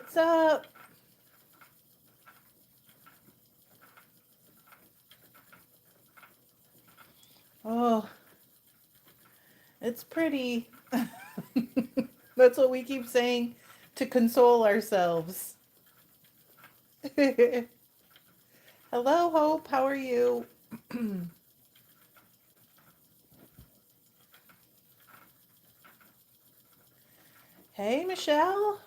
What's up? Oh, it's pretty. That's what we keep saying to console ourselves. Hello, Hope. How are you? Hey, Michelle.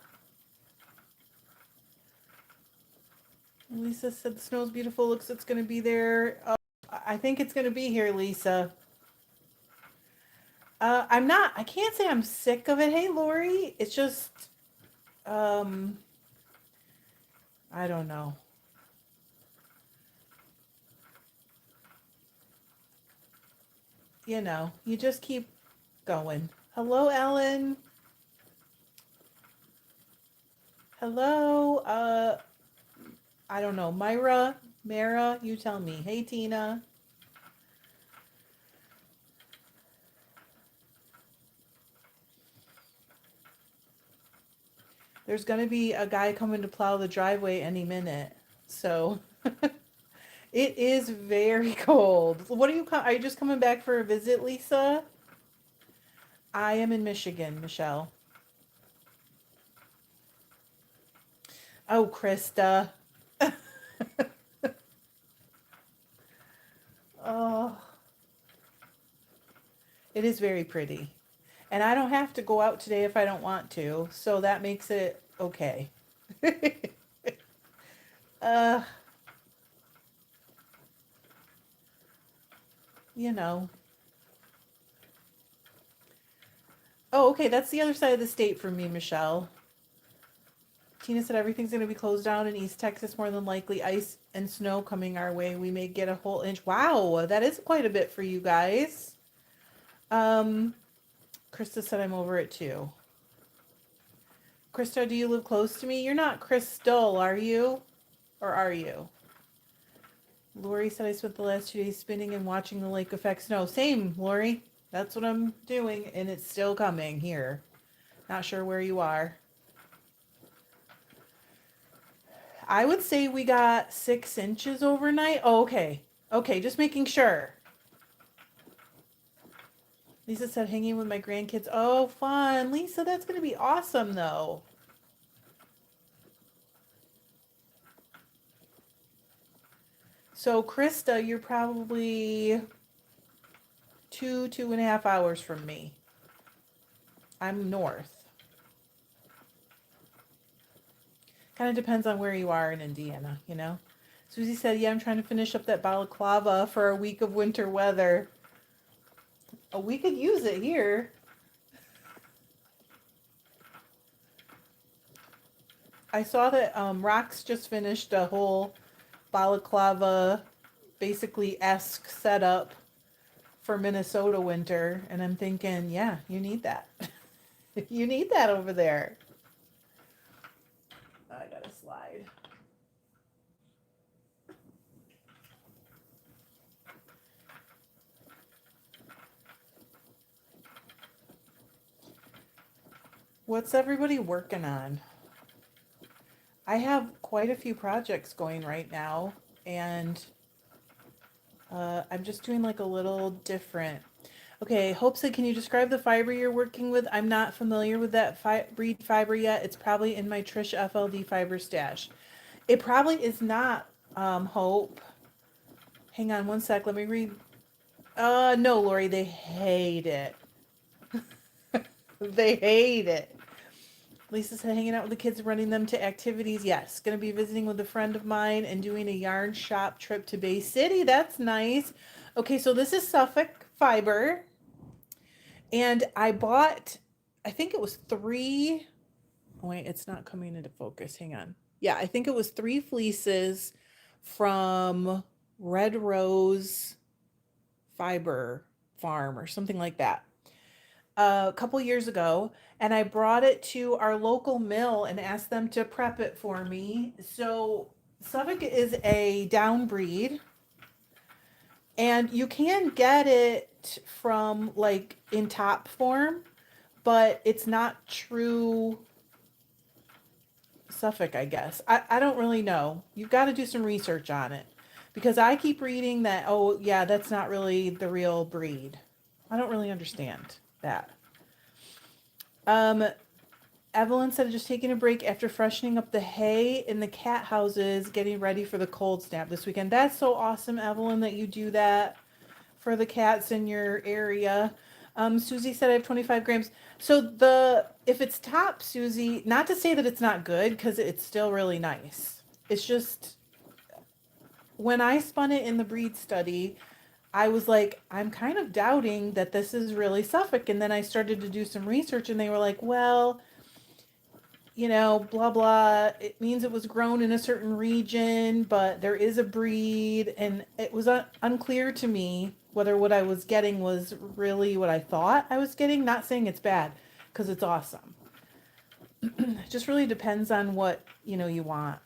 Lisa said the snow's beautiful. Looks it's going to be there. I think it's going to be here, Lisa. I'm not. I can't say I'm sick of it. Hey, Lori. It's just, um, I don't know. You just keep going. Hello, Ellen. Hello. I don't know. Myra, Mara, you tell me. Hey, Tina. There's going to be a guy coming to plow the driveway any minute. So it is very cold. What are you, are you just coming back for a visit, Lisa? I am in Michigan, Michelle. Oh, Krista. Oh, it is very pretty. And I don't have to go out today if I don't want to. So that makes it okay. uh, you know. Oh, okay. That's the other side of the state for me, Michelle. Tina said everything's going to be closed down in East Texas, more than likely. Ice and snow coming our way. We may get a whole inch. Wow, that is quite a bit for you guys. Um, Krista said I'm over it too. Krista, do you live close to me? You're not Crystal, are you? Or are you? Lori said I spent the last 2 days spinning and watching the lake affect snow. Same, Lori. That's what I'm doing, and it's still coming here. Not sure where you are. I would say we got 6 inches overnight. Oh, okay. Okay, just making sure. Lisa said hanging with my grandkids. Oh, fun. Lisa, that's going to be awesome, though. So, Krista, you're probably 2.5 hours from me. I'm north. Kind of depends on where you are in Indiana, you know? Susie said, yeah, I'm trying to finish up that balaclava for a week of winter weather. Oh, we could use it here. I saw that Rox just finished a whole balaclava, basically esque setup for Minnesota winter, and I'm thinking, yeah, you need that. You need that over there. I gotta slide. What's everybody working on? I have quite a few projects going right now, and I'm just doing like a little different. Okay, Hope said, can you describe the fiber you're working with? I'm not familiar with that breed fiber yet. It's probably in my Trish FLD fiber stash. It probably is not, Hope. Hang on one sec. Let me read. No, Lori, they hate it. They hate it. Lisa said hanging out with the kids, running them to activities. Yes, going to be visiting with a friend of mine and doing a yarn shop trip to Bay City. That's nice. Okay, so this is Suffolk fiber. And I bought, I think it was three. Oh, wait, it's not coming into focus. Hang on. Yeah, I think it was 3 fleeces from Red Rose Fiber Farm or something like that a couple years ago. And I brought it to our local mill and asked them to prep it for me. So Suffolk is a down breed, and you can get it from like in top form, but it's not true. Suffolk, I guess. I don't really know. You've got to do some research on it because I keep reading that, oh, yeah, that's not really the real breed. I don't really understand that. Um, Evelyn said just taking a break after freshening up the hay in the cat houses, getting ready for the cold snap this weekend. That's so awesome, Evelyn, that you do that for the cats in your area. Susie said I have 25 grams. So if it's top, Susie, not to say that it's not good because it's still really nice. It's just when I spun it in the breed study, I was like, I'm kind of doubting that this is really Suffolk. And then I started to do some research and they were like, well, blah, blah. It means it was grown in a certain region, but there is a breed. And it was unclear to me whether what I was getting was really what I thought I was getting. Not saying it's bad, because it's awesome. It just really depends on what, you want.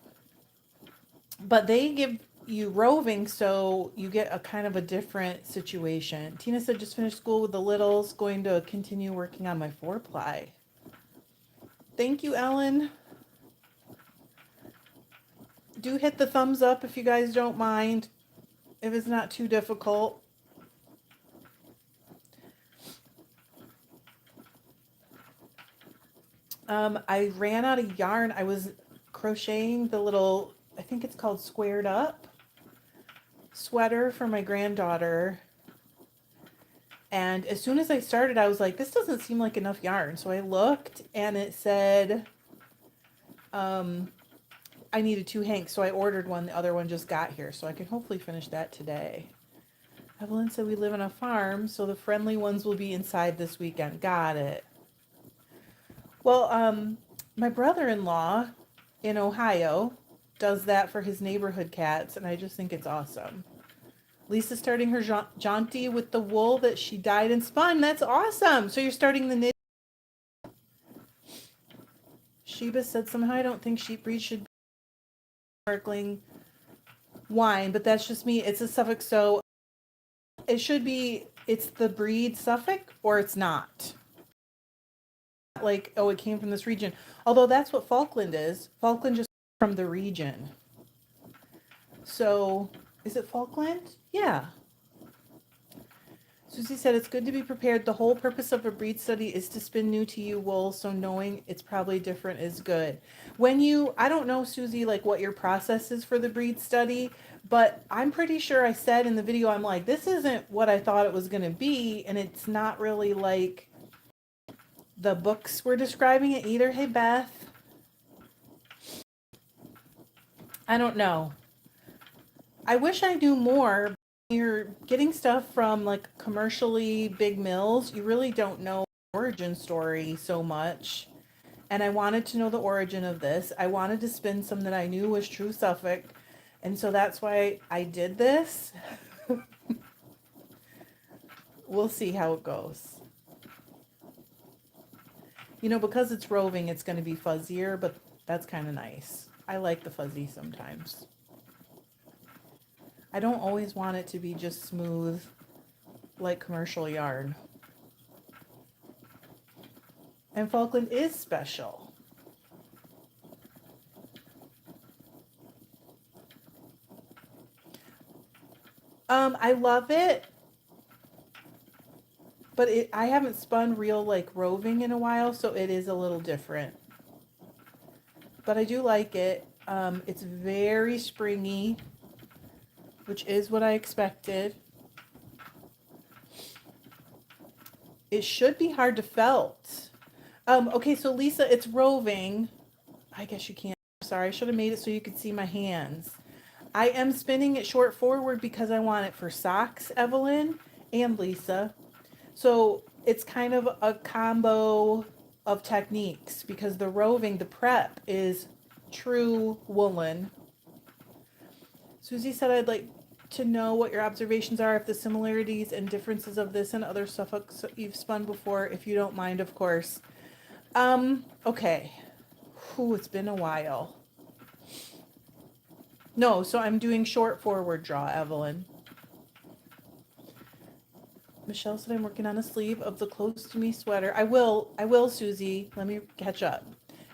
But they give you roving, so you get a kind of a different situation. Tina said, just finished school with the littles, going to continue working on my 4-ply. Thank you, Ellen. Do hit the thumbs up if you guys don't mind, if it's not too difficult. I ran out of yarn. I was crocheting the little, I think it's called squared up sweater for my granddaughter. And as soon as I started, I was like, this doesn't seem like enough yarn. So I looked and it said, I needed 2 hanks. So I ordered one. The other one just got here. So I can hopefully finish that today. Evelyn said we live on a farm, so the friendly ones will be inside this weekend. Got it. Well, my brother-in-law in Ohio does that for his neighborhood cats, and I just think it's awesome. Lisa's starting her jaunty with the wool that she dyed and spun. That's awesome. So you're starting the knit. Sheba said somehow I don't think sheep breed should be sparkling wine, but that's just me. It's a Suffolk, so it should be, it's the breed Suffolk or it's not. Like, oh, it came from this region. Although that's what Falkland is. Falkland just from the region. So, is it Falkland? Yeah. Susie said it's good to be prepared. The whole purpose of a breed study is to spin new to you wool, so knowing it's probably different is good. I don't know, Susie, like what your process is for the breed study, but I'm pretty sure I said in the video, I'm like, this isn't what I thought it was going to be, and it's not really like the books were describing it either. Hey, Beth. I don't know. I wish I knew more. You're getting stuff from like commercially big mills. You really don't know the origin story so much. And I wanted to know the origin of this. I wanted to spin some that I knew was true Suffolk. And so that's why I did this. We'll see how it goes. Because it's roving, it's going to be fuzzier, but that's kind of nice. I like the fuzzy sometimes. I don't always want it to be just smooth like commercial yarn. And Falkland is special. I love it, but I haven't spun real like roving in a while, so it is a little different. But I do like it. It's very springy, which is what I expected. It should be hard to felt. Okay, so Lisa, it's roving. I guess you can't. Sorry, I should have made it so you could see my hands. I am spinning it short forward because I want it for socks, Evelyn and Lisa. So it's kind of a combo of techniques because the roving, the prep is true woolen. Susie said I'd like to know what your observations are, if the similarities and differences of this and other Suffolks you've spun before, if you don't mind, of course. Okay. Whew, it's been a while. No, so I'm doing short forward draw, Evelyn. Michelle said I'm working on a sleeve of the Close to Me sweater. I will, Susie. Let me catch up.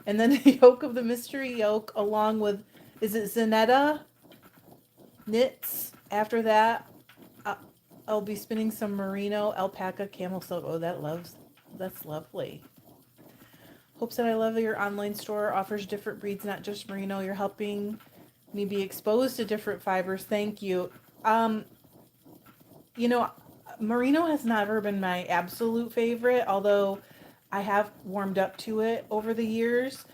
And then the yoke of the mystery yoke along with, is it Zanetta knits? After that, uh, I'll be spinning some merino, alpaca, camel silk. Oh, that's lovely. Hope said I love your online store offers different breeds, not just merino. You're helping me be exposed to different fibers. Thank you. Um, you know, merino has never been my absolute favorite, although I have warmed up to it over the years.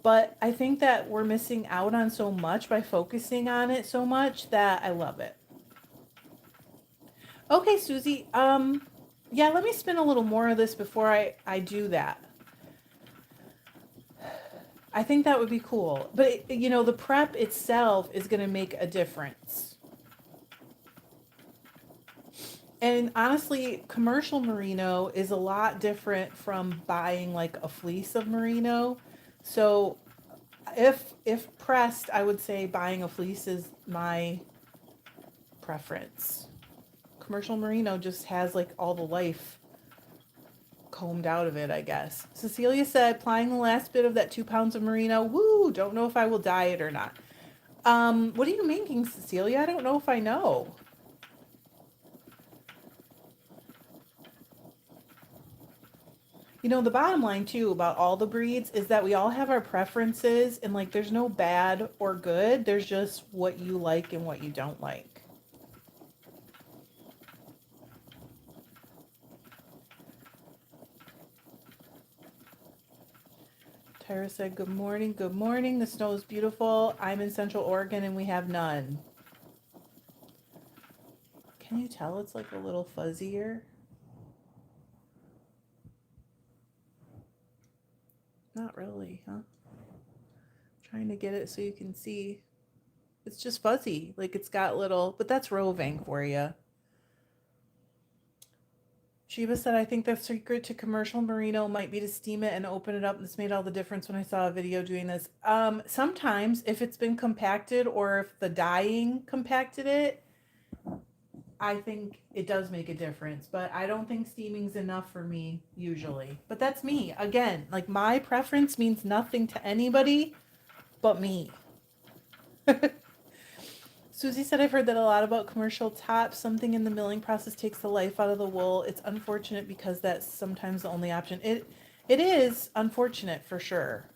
But I think that we're missing out on so much by focusing on it so much that I love it. Okay, Susie. Yeah, let me spin a little more of this before I do that. I think that would be cool. But the prep itself is going to make a difference. And honestly, commercial merino is a lot different from buying like a fleece of merino. So if pressed, I would say buying a fleece is my preference. Commercial merino just has like all the life combed out of it, I guess. Cecilia said, applying the last bit of that 2 pounds of merino. Woo! Don't know if I will dye it or not. What are you making, Cecilia? I don't know if I know. The bottom line too about all the breeds is that we all have our preferences, and like there's no bad or good. There's just what you like and what you don't like. Tyra said, good morning. Good morning. The snow is beautiful. I'm in Central Oregon and we have none. Can you tell it's like a little fuzzier? Not really, huh? Trying to get it so you can see. It's just fuzzy. Like it's got little, but that's roving for you. Sheba said, I think the secret to commercial merino might be to steam it and open it up. This made all the difference when I saw a video doing this. Sometimes if it's been compacted or if the dyeing compacted it, I think it does make a difference. But I don't think steaming's enough for me usually. But that's me. Again, like my preference means nothing to anybody but me. Susie said, I've heard that a lot about commercial tops. Something in the milling process takes the life out of the wool. It's unfortunate because that's sometimes the only option. It is unfortunate for sure.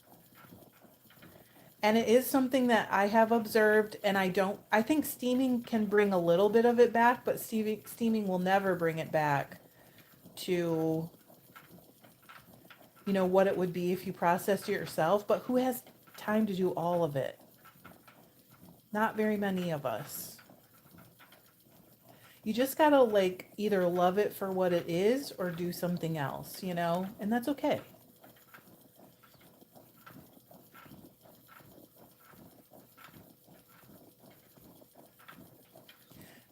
And it is something that I have observed, and I think steaming can bring a little bit of it back, but steaming will never bring it back to, what it would be if you processed it yourself. But who has time to do all of it? Not very many of us. You just gotta like either love it for what it is or do something else, and that's okay.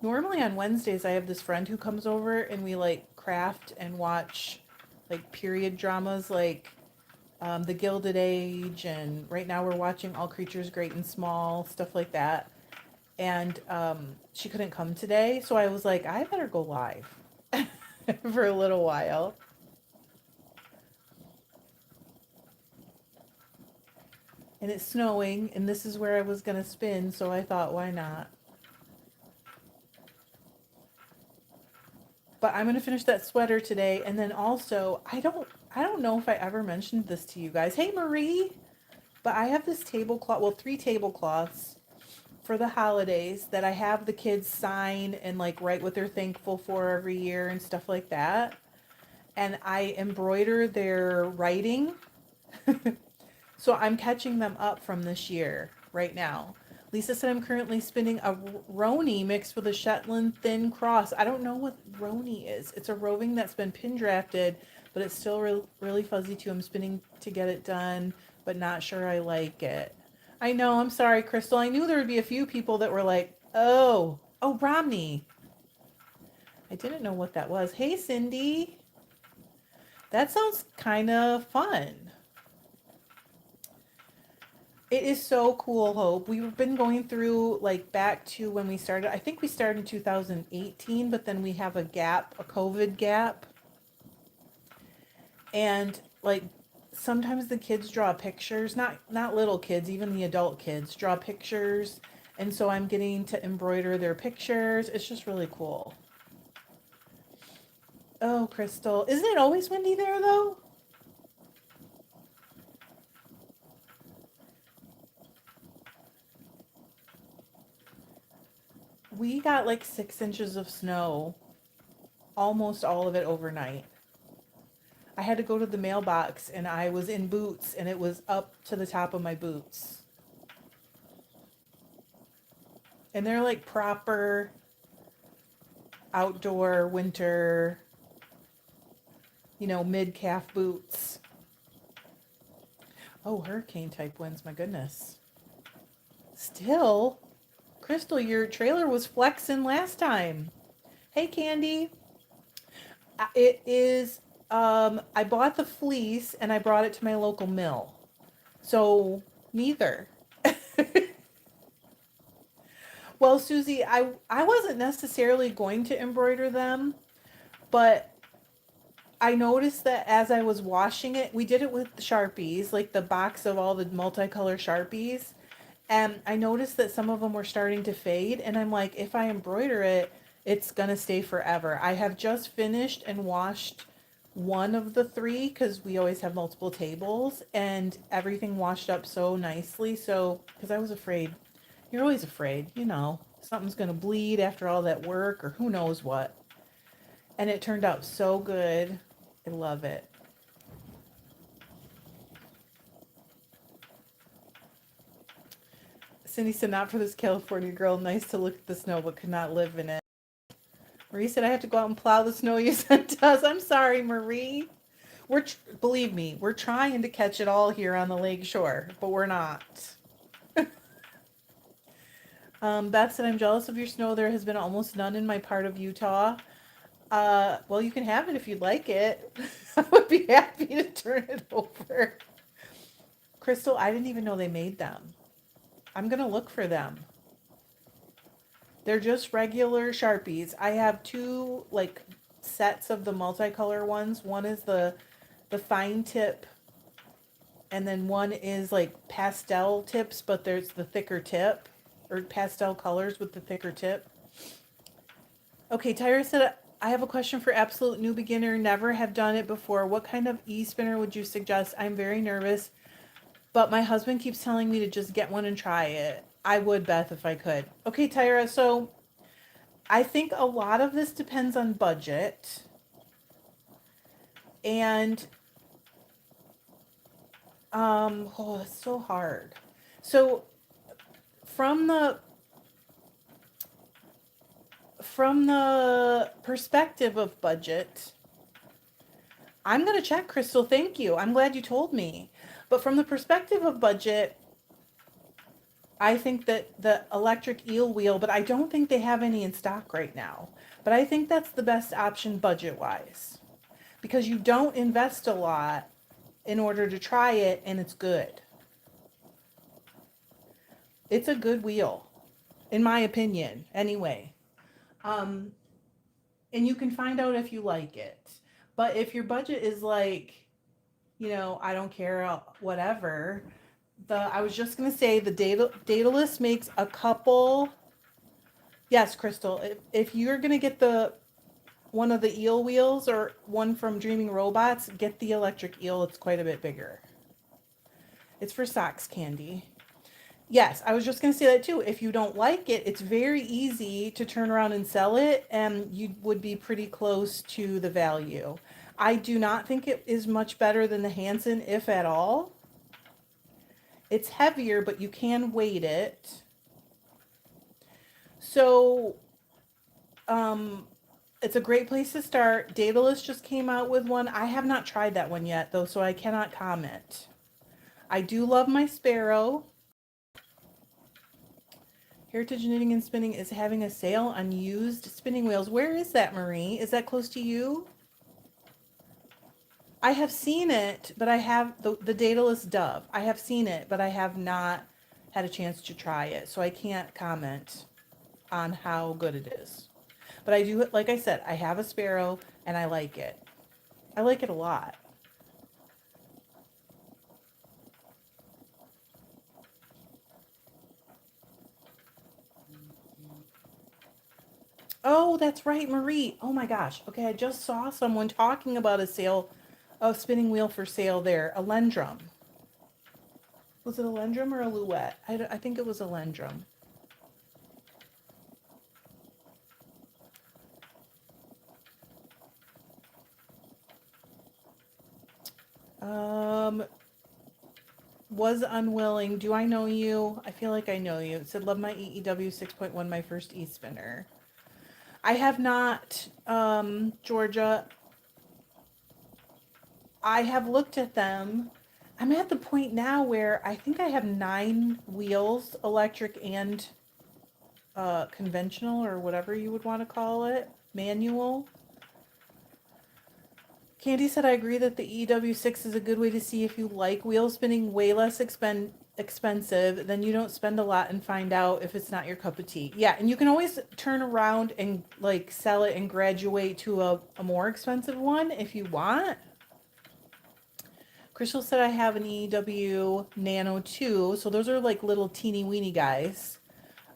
Normally on Wednesdays, I have this friend who comes over and we like craft and watch like period dramas like The Gilded Age, and right now we're watching All Creatures Great and Small, stuff like that. And she couldn't come today, so I was like, I better go live for a little while. And it's snowing, and this is where I was going to spin, so I thought, why not? But I'm going to finish that sweater today, and then also, I don't know if I ever mentioned this to you guys. Hey, Marie! But I have this tablecloth, well, 3 tablecloths for the holidays that I have the kids sign and like write what they're thankful for every year and stuff like that. And I embroider their writing. So I'm catching them up from this year right now. Lisa said I'm currently spinning a Roni mixed with a Shetland thin cross. I don't know what Roni is. It's a roving that's been pin drafted, but it's still really fuzzy too. I'm spinning to get it done, but not sure I like it. I know, I'm sorry, Crystal. I knew there would be a few people that were like, oh, Romney. I didn't know what that was. Hey, Cindy. That sounds kind of fun. It is so cool, Hope. We've been going through like back to when we started. I think we started in 2018, but then we have a gap, a COVID gap. And like sometimes the kids draw pictures, not little kids, even the adult kids draw pictures, and so I'm getting to embroider their pictures. It's just really cool. Oh, Crystal, isn't it always windy there though? We got like 6 inches of snow, almost all of it overnight. I had to go to the mailbox and I was in boots and it was up to the top of my boots. And they're like proper outdoor winter, mid-calf boots. Oh, hurricane type winds, my goodness. Still, Crystal, your trailer was flexing last time. Hey, Candy. It is, I bought the fleece and I brought it to my local mill. So, neither. Well, Susie, I wasn't necessarily going to embroider them, but I noticed that as I was washing it, we did it with Sharpies, like the box of all the multicolor Sharpies. And I noticed that some of them were starting to fade. And I'm like, if I embroider it, it's going to stay forever. I have just finished and washed one of the three because we always have multiple tables and everything washed up so nicely. So, because I was afraid, you're always afraid, something's going to bleed after all that work or who knows what. And it turned out so good. I love it. Cindy said, not for this California girl. Nice to look at the snow, but could not live in it. Marie said, I have to go out and plow the snow you sent us. I'm sorry, Marie. Believe me, we're trying to catch it all here on the lake shore, but we're not. Beth said, I'm jealous of your snow. There has been almost none in my part of Utah. Well, you can have it if you'd like it. I would be happy to turn it over. Crystal, I didn't even know they made them. I'm going to look for them. They're just regular Sharpies. I have two like sets of the multicolor ones. One is the fine tip and then one is like pastel tips, but there's the thicker tip or pastel colors with the thicker tip. Okay, Tyra said, I have a question for absolute new beginner. Never have done it before. What kind of e-spinner would you suggest? I'm very nervous, but my husband keeps telling me to just get one and try it. I would, Beth, if I could. Okay, Tyra, so I think a lot of this depends on budget. And it's so hard. So from the perspective of budget, I'm going to check, Crystal. Thank you. I'm glad you told me. But from the perspective of budget, I think that the electric eel wheel, but I don't think they have any in stock right now. But I think that's the best option budget-wise because you don't invest a lot in order to try it and it's good. It's a good wheel, in my opinion, anyway. Um, and you can find out if you like it. But if your budget is like, I don't care, whatever, I was just gonna say the Daedalus makes a couple. Yes, Crystal, if you're gonna get one of the eel wheels or one from Dreaming Robots, get the electric eel. It's quite a bit bigger. It's for socks, Candy. Yes, I was just going to say that too. If you don't like it, it's very easy to turn around and sell it, and you would be pretty close to the value. I do not think it is much better than the Hanson, if at all. It's heavier, but you can weight it. So, it's a great place to start. Daedalus just came out with one. I have not tried that one yet, though, so I cannot comment. I do love my Sparrow. Heritage Knitting and Spinning is having a sale on used spinning wheels. Where is that, Marie? Is that close to you? I have seen it, but I have the Daedalus Dove. I have seen it, but I have not had a chance to try it. So I can't comment on how good it is. But I do, like I said, I have a Sparrow and I like it. I like it a lot. Oh, that's right, Marie. Oh my gosh. Okay, I just saw someone talking about a spinning wheel for sale there. A Lendrum. Was it a Lendrum or a Louette? I think it was a Lendrum. Um, was unwilling. Do I know you? I feel like I know you. It said, love my EEW 6.1, my first e-spinner. I have not, Georgia. I have looked at them. I'm at the point now where I think I have 9 wheels, electric and conventional, or whatever you would want to call it, manual. Candy said, I agree that the EW6 is a good way to see if you like wheel spinning, way less expensive. Then you don't spend a lot and find out if it's not your cup of tea. Yeah, and you can always turn around and like sell it and graduate to a more expensive one if you want. Crystal said, I have an EW Nano 2. So those are like little teeny weeny guys.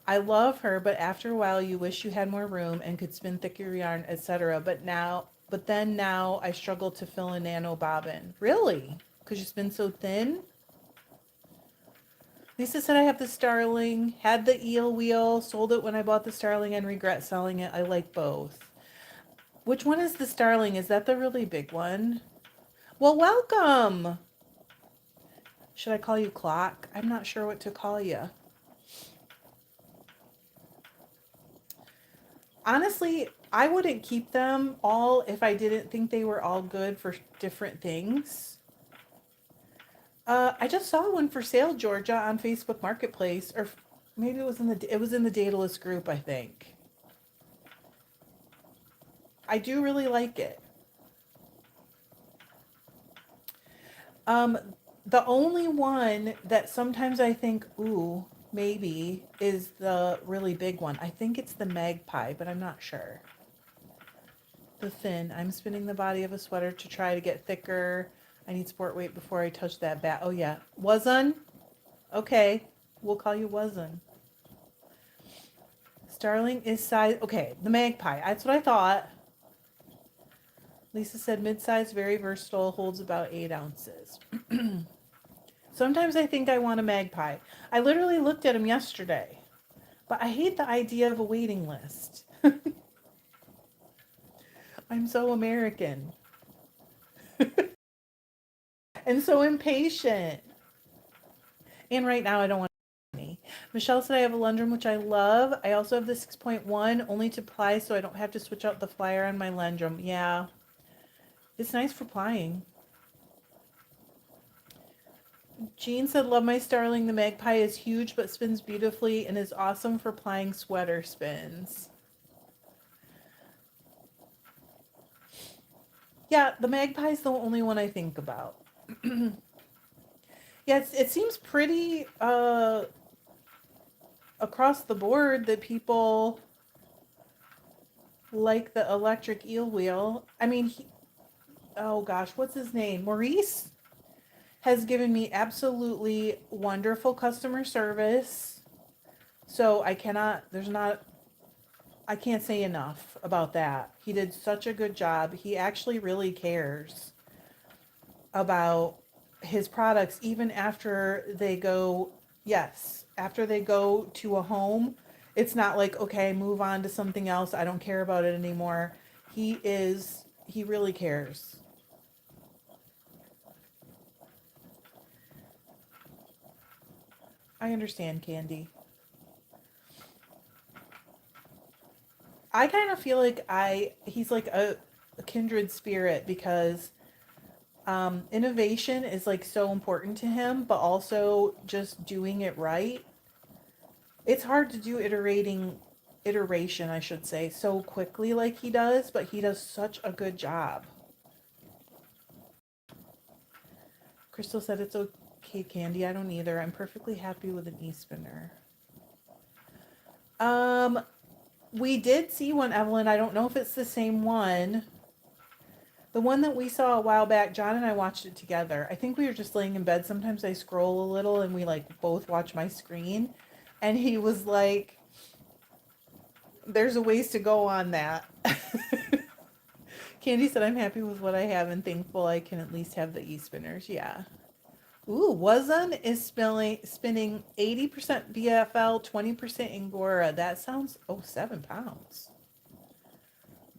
I love her, but after a while you wish you had more room and could spin thicker yarn, etc. But then now I struggle to fill a nano bobbin. Really? Because you spin so thin? Lisa said, I have the Starling, had the eel wheel, sold it when I bought the Starling and regret selling it. I like both. Which one is the Starling? Is that the really big one? Well, welcome. Should I call you Clock? I'm not sure what to call you. Honestly, I wouldn't keep them all if I didn't think they were all good for different things. I just saw one for sale, Georgia, on Facebook Marketplace, or maybe it was in the Daedalus group, I think. I do really like it. Um, the only one that sometimes I think, ooh, maybe, is the really big one. I think it's the Magpie, but I'm not sure. The thin. I'm spinning the body of a sweater to try to get thicker. I need sport weight before I touch that bat. Oh yeah, Wazun. Okay, we'll call you Wazun. Starling is size. Okay, the Magpie. That's what I thought. Lisa said mid-size, very versatile, holds about 8 ounces. Sometimes I think I want a Magpie. I literally looked at him yesterday, but I hate the idea of a waiting list. I'm so American and so impatient. And right now I don't want any. Michelle said I have a Lundrum, which I love. I also have the 6.1 only to ply, so I don't have to switch out the flyer on my Lundrum. Yeah, it's nice for plying. Jean said, love my Starling. The Magpie is huge but spins beautifully and is awesome for plying sweater spins. Yeah, the Magpie is the only one I think about. Yeah, it seems pretty across the board that people like the electric eel wheel. I mean, oh gosh, what's his name? Maurice has given me absolutely wonderful customer service. So I can't say enough about that. He did such a good job. He actually really cares about his products even after they go, yes, after they go to a home. It's not like, okay, move on to something else. I don't care about it anymore. He really cares. I understand, Candy. I kind of feel like he's like a kindred spirit because innovation is like so important to him, but also just doing it right. It's hard to do iteration, I should say, so quickly like he does, but he does such a good job. Crystal said it's okay, Candy. I don't either. I'm perfectly happy with an e-spinner. Um, we did see one, Evelyn. I don't know if it's the same one. The one that we saw a while back, John and I watched it together. I think we were just laying in bed. Sometimes I scroll a little and we like both watch my screen. And he was like, there's a ways to go on that. Candy said, I'm happy with what I have and thankful I can at least have the e-spinners. Yeah. Ooh, Wazan is spinning 80% BFL, 20% Angora. That sounds, 7 pounds.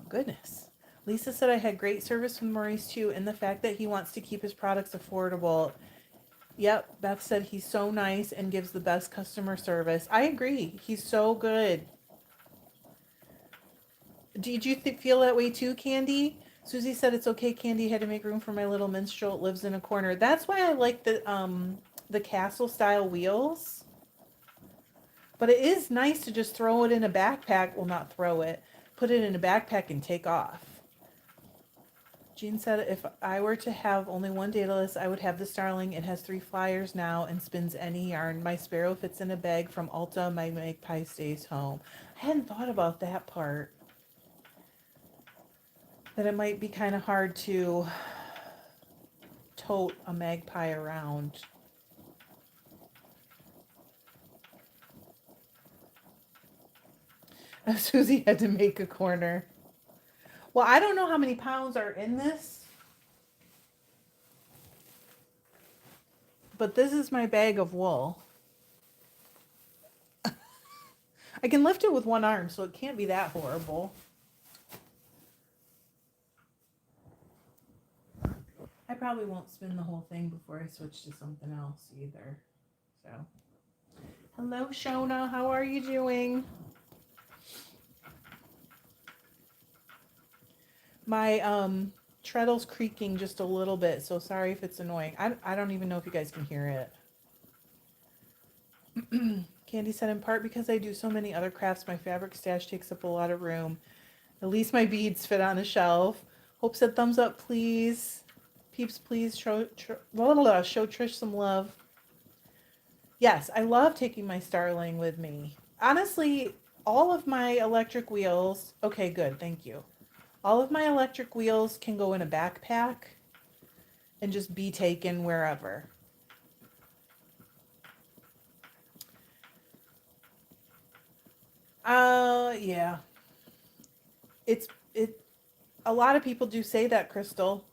Goodness. Lisa said I had great service with Maurice too, and the fact that he wants to keep his products affordable. Yep, Beth said he's so nice and gives the best customer service. I agree. He's so good. Did you feel that way too, Candy? Susie said it's okay. Candy had to make room for my little minstrel. It lives in a corner. That's why I like the castle style wheels. But it is nice to just throw it in a backpack. Well, not throw it. Put it in a backpack and take off. Jean said if I were to have only one daedalus, I would have the starling. It has 3 flyers now and spins any yarn. My sparrow fits in a bag from Ulta. My magpie stays home. I hadn't thought about that part. That it might be kind of hard to tote a magpie around. Susie had to make a corner. Well, I don't know how many pounds are in this, but this is my bag of wool. I can lift it with one arm, so it can't be that horrible. I probably won't spin the whole thing before I switch to something else either. So, hello, Shona. How are you doing? My treadle's creaking just a little bit, so sorry if it's annoying. I don't even know if you guys can hear it. Candy said, in part because I do so many other crafts, my fabric stash takes up a lot of room. At least my beads fit on a shelf. Hope said, thumbs up, please. Peeps, please show Trish some love. Yes, I love taking my starling with me. Honestly, all of my electric wheels, okay, good, thank you. All of my electric wheels can go in a backpack and just be taken wherever. Yeah. A lot of people do say that, Crystal.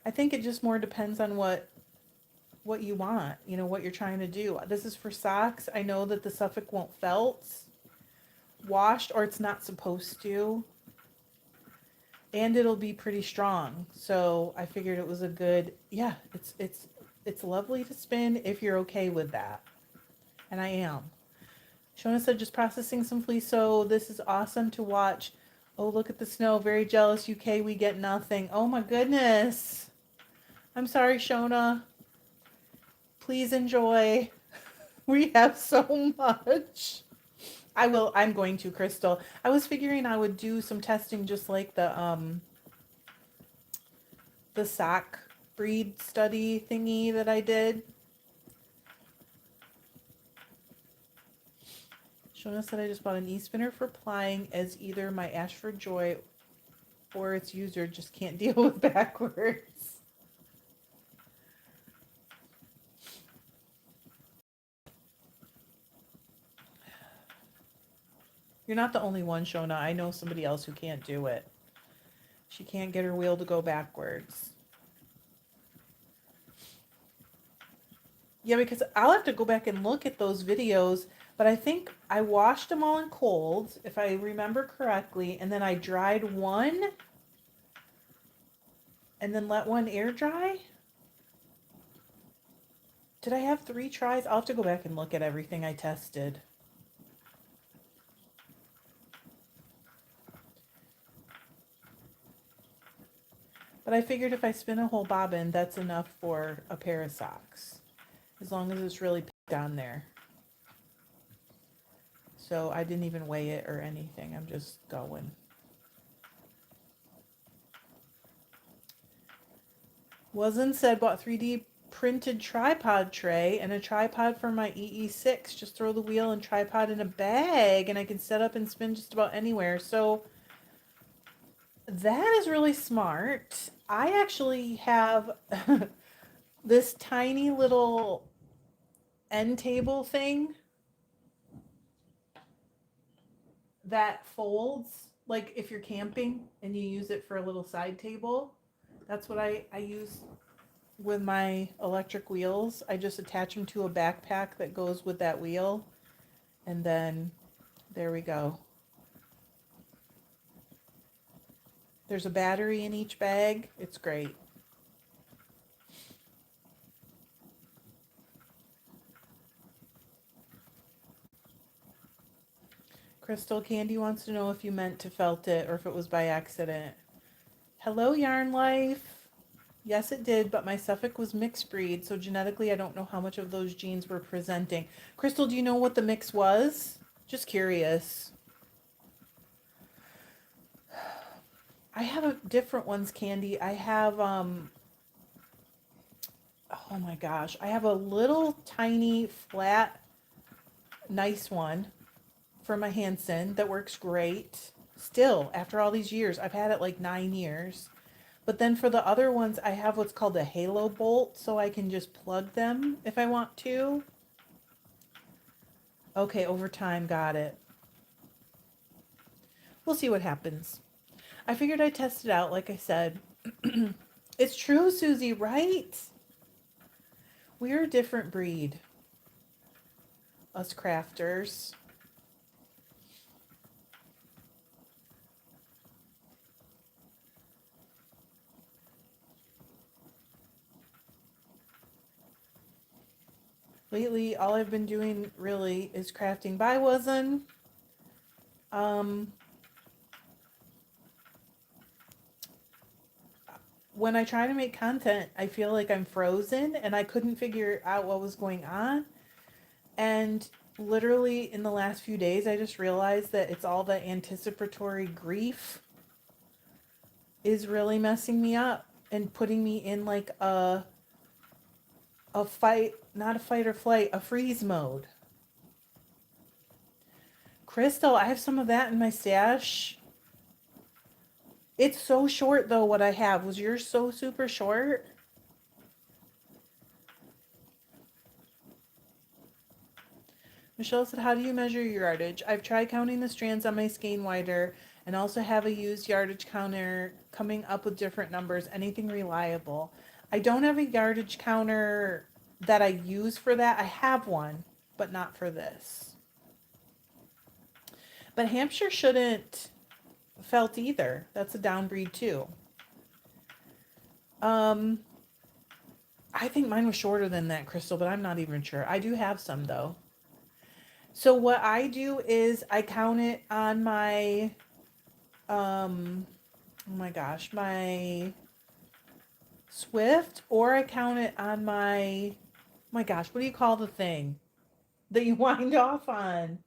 I think it just more depends on what you want, what you're trying to do. This is for socks. I know that the Suffolk won't felt washed, or it's not supposed to. And it'll be pretty strong. So I figured it was a good, yeah, it's lovely to spin if you're okay with that. And I am. Shona said just processing some fleece, so this is awesome to watch. Oh, look at the snow. Very jealous. UK, we get nothing. Oh my goodness. I'm sorry, Shona. Please enjoy. We have so much. I'm going to, Crystal. I was figuring I would do some testing just like the sock breed study thingy that I did. Shona said I just bought an e-spinner for plying as either my Ashford Joy or its user just can't deal with backwards. You're not the only one, Shona. I know somebody else who can't do it. She can't get her wheel to go backwards. Yeah, because I'll have to go back and look at those videos, but I think I washed them all in cold, if I remember correctly, and then I dried one and then let one air dry. Did I have 3 tries? I'll have to go back and look at everything I tested. But I figured if I spin a whole bobbin, that's enough for a pair of socks, as long as it's really down there. So I didn't even weigh it or anything. I'm just going. Wasn't said bought 3D printed tripod tray and a tripod for my EE6. Just throw the wheel and tripod in a bag and I can set up and spin just about anywhere. So that is really smart. I actually have this tiny little end table thing. that folds, like if you're camping and you use it for a little side table. That's what I use with my electric wheels. I just attach them to a backpack that goes with that wheel, and then there we go. There's a battery in each bag. It's great. Crystal Candy wants to know if you meant to felt it or if it was by accident. Hello, Yarn Life. Yes, it did, but my Suffolk was mixed breed, so genetically I don't know how much of those genes were presenting. Crystal, do you know what the mix was? Just curious. I have different ones, Candy. I have oh my gosh, I have a little tiny flat nice one for my Hanson that works great. Still, after all these years, I've had it like 9 years. But then for the other ones, I have what's called a halo bolt, so I can just plug them if I want to. Okay, over time, got it. We'll see what happens. I figured I'd test it out, like I said. It's true, Susie, right? We're a different breed, us crafters. Lately, all I've been doing really is crafting by wasin. Um, when I try to make content, I feel like I'm frozen and I couldn't figure out what was going on. And literally in the last few days, I just realized that it's all the anticipatory grief is really messing me up and putting me in like a fight, not a fight or flight, a freeze mode. Crystal, I have some of that in my stash. It's so short though, what I have. Was yours so super short? Michelle said, how do you measure your yardage? I've tried counting the strands on my skein wider and also have a used yardage counter coming up with different numbers, anything reliable. I don't have a yardage counter that I use for that. I have one, but not for this. But Hampshire shouldn't felt either. That's a down breed too. Um, I think mine was shorter than that, Crystal, but I'm not even sure. I do have some though. So what I do is I count it on my oh my gosh, my Swift, or I count it on my oh my gosh, what do you call the thing that you wind off on?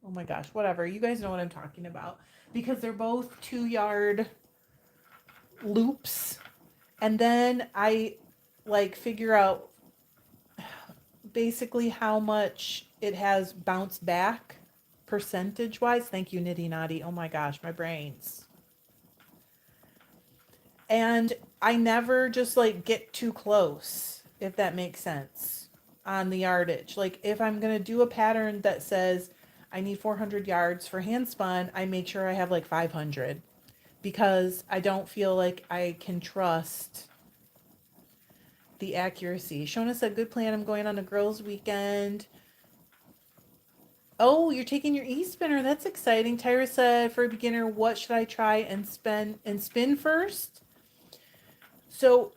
Oh my gosh, whatever. You guys know what I'm talking about because they're both 2 yard loops. And then I like figure out basically how much it has bounced back percentage wise. Thank you, Nitty Naughty. Oh my gosh, my brains. And I never just like get too close, if that makes sense, on the yardage. Like if I'm going to do a pattern that says I need 400 yards for hand spun, I make sure I have like 500 because I don't feel like I can trust the accuracy. Shona said, good plan. I'm going on a girls' weekend. Oh, you're taking your e-spinner. That's exciting. Tyra said, for a beginner, what should I try and spin first? So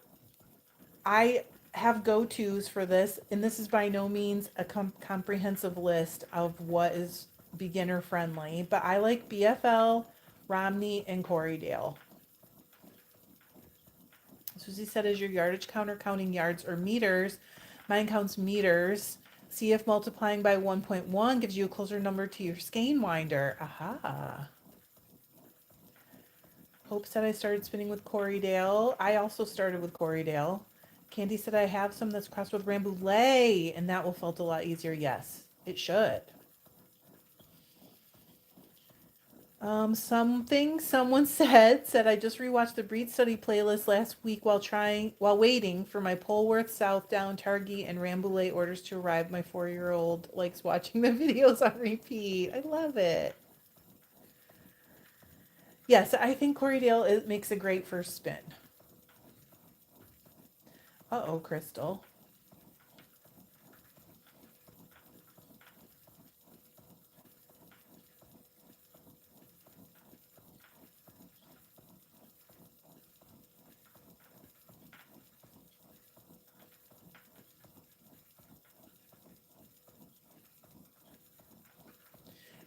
I have go-tos for this, and this is by no means a comprehensive list of what is beginner friendly, but I like BFL, Romney, and Corriedale. Susie said, is your yardage counter counting yards or meters? Mine counts meters. See if multiplying by 1.1 gives you a closer number to your skein winder. Aha. Hope said I started spinning with Corriedale. I also started with Corriedale. Candy said I have some that's crossed with Rambouillet, and that will felt a lot easier. Yes, it should. Something someone said I just rewatched the Breed Study playlist last week while waiting for my Polworth South Down Targhee and Rambouillet orders to arrive. My 4-year-old likes watching the videos on repeat. I love it. Yes, I think Corriedale makes a great first spin. Uh-oh, Crystal.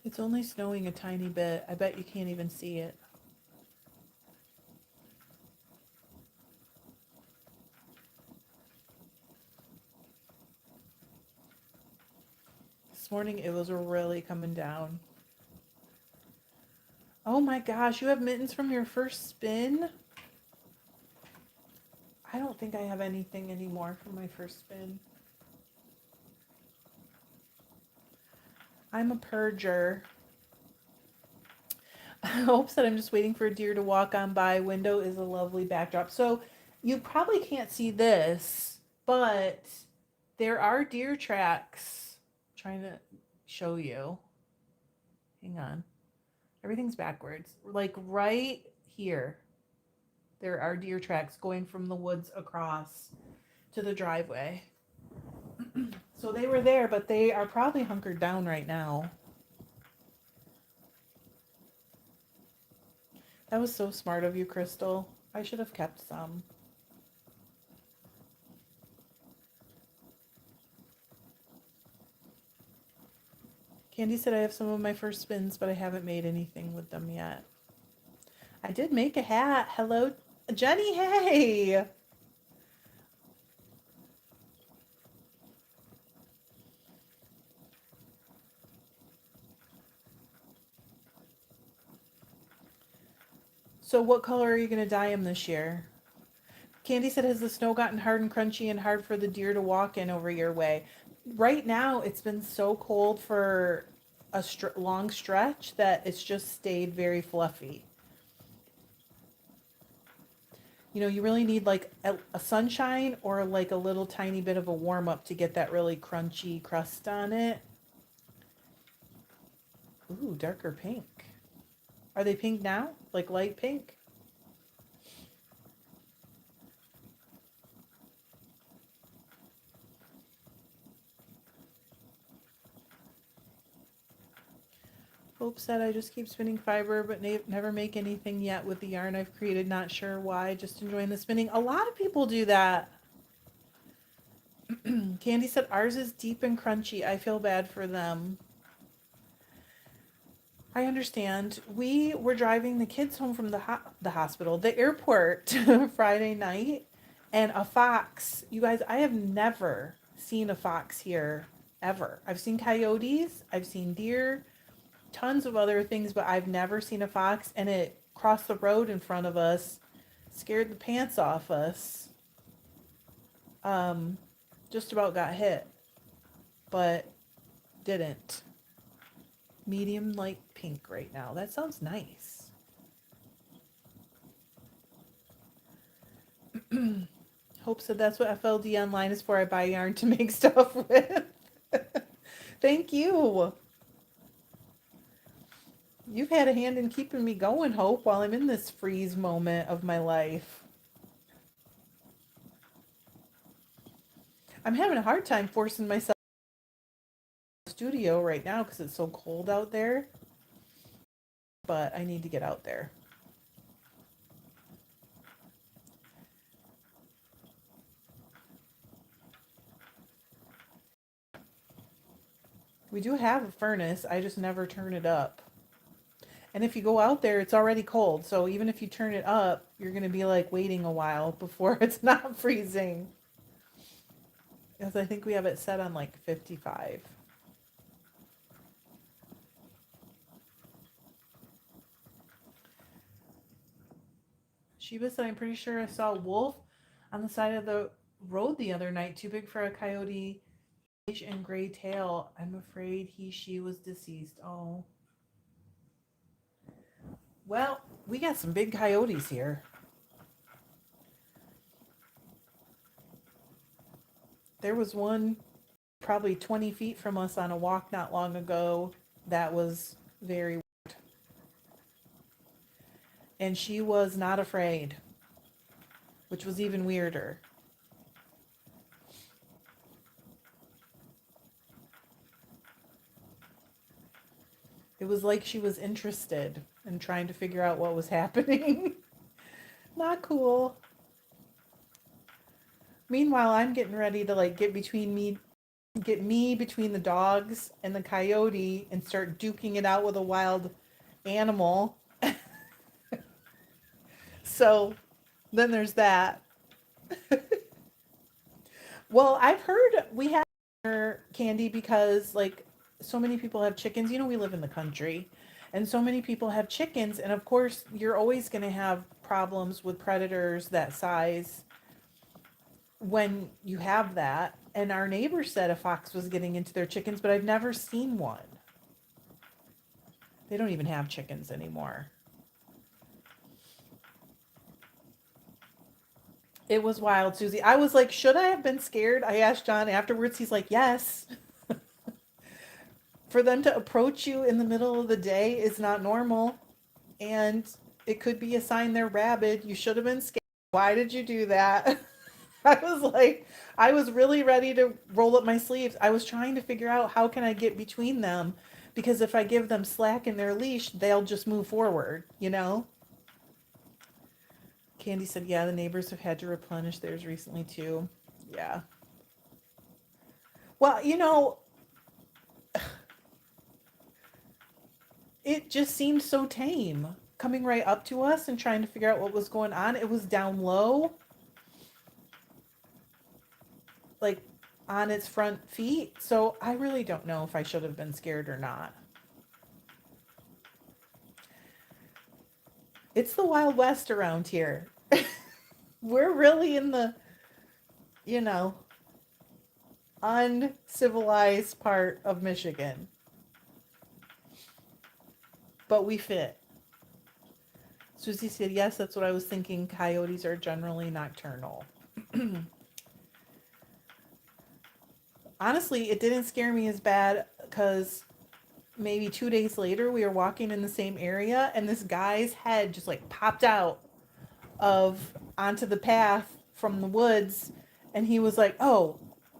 It's only snowing a tiny bit. I bet you can't even see it. This morning it was really coming down. Oh my gosh, you have mittens from your first spin? I don't think I have anything anymore from my first spin. I'm a purger. Hope said I'm just waiting for a deer to walk on by. Window is a lovely backdrop. So you probably can't see this, but there are deer tracks. I'm trying to show you. Hang on. Everything's backwards. Like right here, there are deer tracks going from the woods across to the driveway. So they were there, but they are probably hunkered down right now. That was so smart of you, Crystal. I should have kept some. Candy said I have some of my first spins, but I haven't made anything with them yet. I did make a hat. Hello, Jenny. Hey. So what color are you going to dye them this year? Candy said, has the snow gotten hard and crunchy and hard for the deer to walk in over your way? Right now, it's been so cold for a long stretch that it's just stayed very fluffy. You know, you really need like a sunshine or like a little tiny bit of a warm up to get that really crunchy crust on it. Ooh, darker pink. Are they pink now? Like light pink? Hope said I just keep spinning fiber, but never make anything yet with the yarn I've created. Not sure why. Just enjoying the spinning. A lot of people do that. Candy said ours is deep and crunchy. I feel bad for them. I understand. We were driving the kids home from the hospital, the airport, Friday night, and a fox. You guys, I have never seen a fox here ever. I've seen coyotes, I've seen deer, tons of other things, but I've never seen a fox, and it crossed the road in front of us, scared the pants off us. Um, just about got hit, but didn't. Medium light pink right now. That sounds nice. Hope said that's what FLD online is for. I buy yarn to make stuff with. Thank you. You've had a hand in keeping me going, Hope, while I'm in this freeze moment of my life. I'm having a hard time forcing myself to the studio right now because it's so cold out there. But I need to get out there. We do have a furnace. I just never turn it up. And if you go out there, it's already cold. So even if you turn it up, you're going to be like waiting a while before it's not freezing. Because I think we have it set on like 55. Sheba said, I'm pretty sure I saw a wolf on the side of the road the other night, too big for a coyote, and gray tail. I'm afraid she was deceased. Oh. Well, we got some big coyotes here. There was one probably 20 feet from us on a walk not long ago that was very, and she was not afraid, which was even weirder. It was like she was interested in trying to figure out what was happening. Not cool. Meanwhile, I'm getting ready to like get me between the dogs and the coyote and start duking it out with a wild animal. So then there's that. Well, I've heard we have candy because like so many people have chickens. You know, we live in the country and so many people have chickens. And of course, you're always going to have problems with predators that size when you have that. And our neighbor said a fox was getting into their chickens, but I've never seen one. They don't even have chickens anymore. It was wild, Susie. I was like, should I have been scared? I asked John afterwards. He's like, yes. For them to approach you in the middle of the day is not normal. And it could be a sign they're rabid. You should have been scared. Why did you do that? I was like, I was really ready to roll up my sleeves. I was trying to figure out how can I get between them because if I give them slack in their leash, they'll just move forward, you know? Candy said, yeah, the neighbors have had to replenish theirs recently too. Yeah. Well, it just seemed so tame coming right up to us and trying to figure out what was going on. It was down low, like on its front feet. So I really don't know if I should have been scared or not. It's the Wild West around here. We're really in the, you know, uncivilized part of Michigan, but we fit. Susie said, yes, that's what I was thinking. Coyotes are generally nocturnal. Honestly, it didn't scare me as bad because maybe 2 days later we were walking in the same area and this guy's head just like popped out of onto the path from the woods and he was like, oh,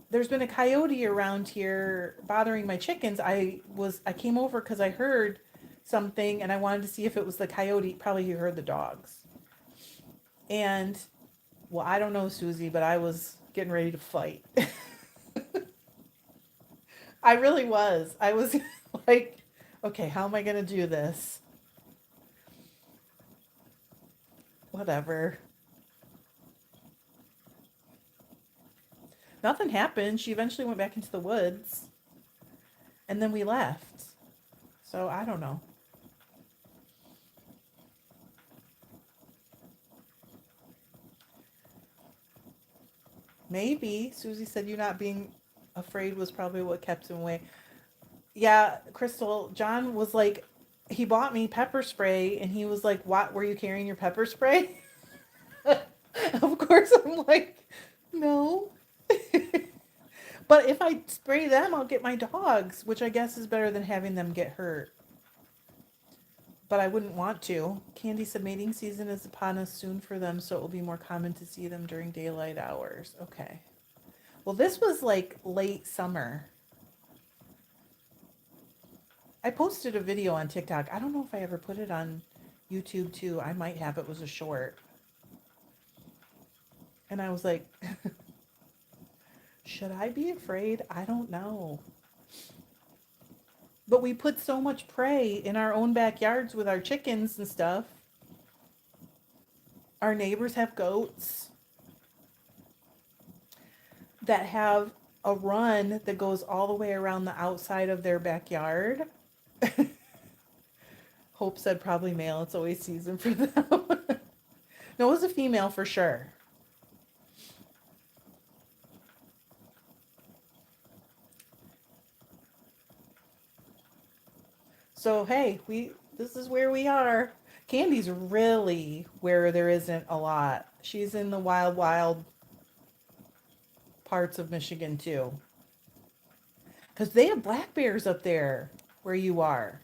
there's been a coyote around here bothering my chickens. I came over because I heard something and I wanted to see if it was the coyote. Probably he heard the dogs. And well, I don't know, Susie, but I was getting ready to fight. I really was. I was like, okay, how am I going to do this? Whatever. Nothing happened. She eventually went back into the woods and then we left. So I don't know. Maybe. Susie said you not being afraid was probably what kept him away. Yeah, Crystal, John was like, he bought me pepper spray and he was like, what, were you carrying your pepper spray? Of course, I'm like, no. But if I spray them, I'll get my dogs, which I guess is better than having them get hurt. But I wouldn't want to. Candy said mating season is upon us soon for them, so it will be more common to see them during daylight hours. Okay. Well, this was like late summer. I posted a video on TikTok. I don't know if I ever put it on YouTube too. I might have. It was a short. And I was like, should I be afraid? I don't know. But we put so much prey in our own backyards with our chickens and stuff. Our neighbors have goats that have a run that goes all the way around the outside of their backyard. Hope said probably male. It's always season for them. No, it was a female for sure. So hey, this is where we are. Candy's really where there isn't a lot. She's in the wild, wild parts of Michigan too. Because they have black bears up there where you are.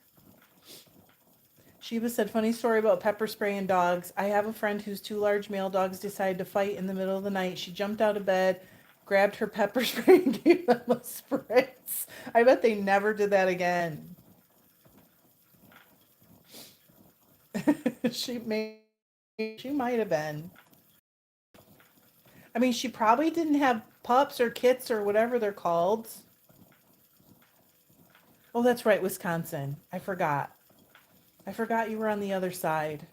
Sheba said, funny story about pepper spraying dogs. I have a friend whose two large male dogs decided to fight in the middle of the night. She jumped out of bed, grabbed her pepper spray, and gave them a spritz. I bet they never did that again. She might have been. I mean, she probably didn't have pups or kits or whatever they're called. Oh, that's right, Wisconsin. I forgot. I forgot you were on the other side.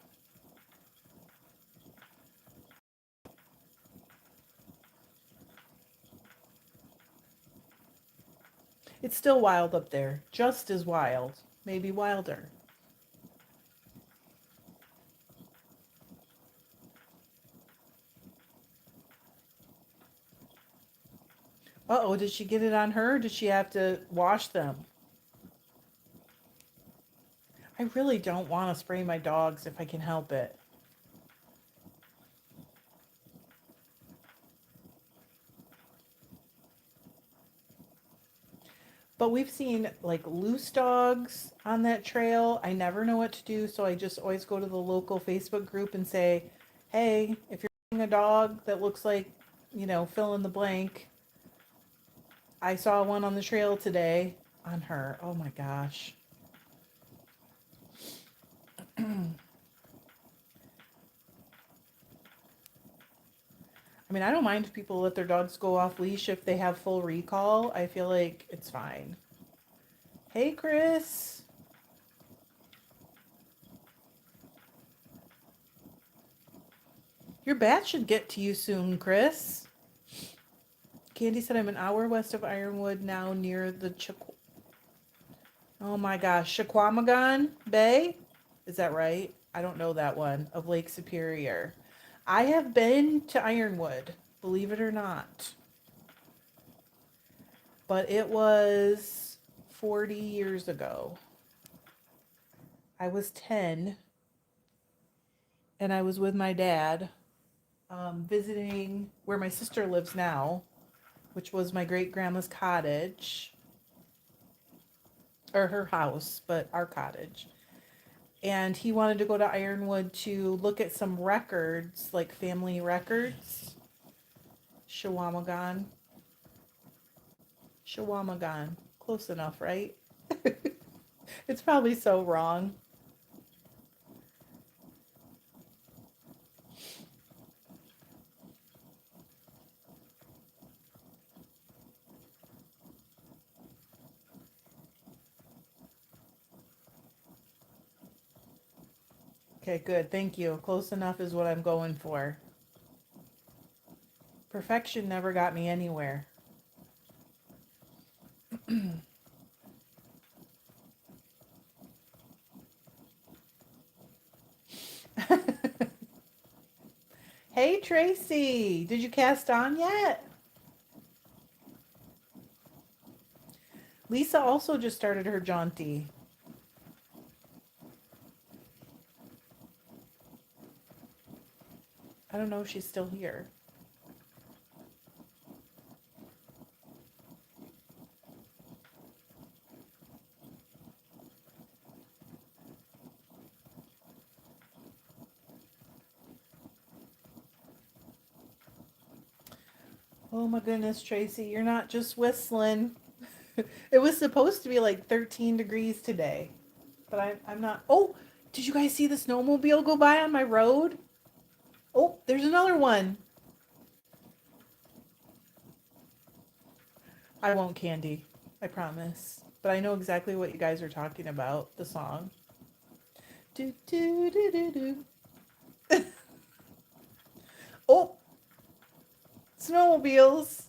It's still wild up there. Just as wild. Maybe wilder. Uh-oh, did she get it on her? Or did she have to wash them? I really don't want to spray my dogs if I can help it. But we've seen like loose dogs on that trail. I never know what to do, so I just always go to the local Facebook group and say, hey, if you're seeing a dog that looks like, fill in the blank, I saw one on the trail today on her. Oh my gosh. I mean, I don't mind if people let their dogs go off leash if they have full recall. I feel like it's fine. Hey, Chris. Your bat should get to you soon, Chris. Candy said I'm an hour west of Ironwood now near the oh my gosh, Chequamegon Bay? Is that right? I don't know that one, of Lake Superior. I have been to Ironwood, believe it or not. But it was 40 years ago. I was 10 and I was with my dad visiting where my sister lives now, which was my great grandma's cottage, or her house, but our cottage. And he wanted to go to Ironwood to look at some records, like family records. Shawamagon. Shawamagon. Close enough, right? It's probably so wrong. Okay, good. Thank you. Close enough is what I'm going for. Perfection never got me anywhere. Hey, Tracy. Did you cast on yet? Lisa also just started her jaunty. I don't know if she's still here. Oh my goodness, Tracy, you're not just whistling. It was supposed to be like 13 degrees today, but I'm not. Oh, did you guys see the snowmobile go by on my road? Oh, there's another one. I won't, Candy. I promise. But I know exactly what you guys are talking about, the song. Do, do, do, do, do. Oh, snowmobiles.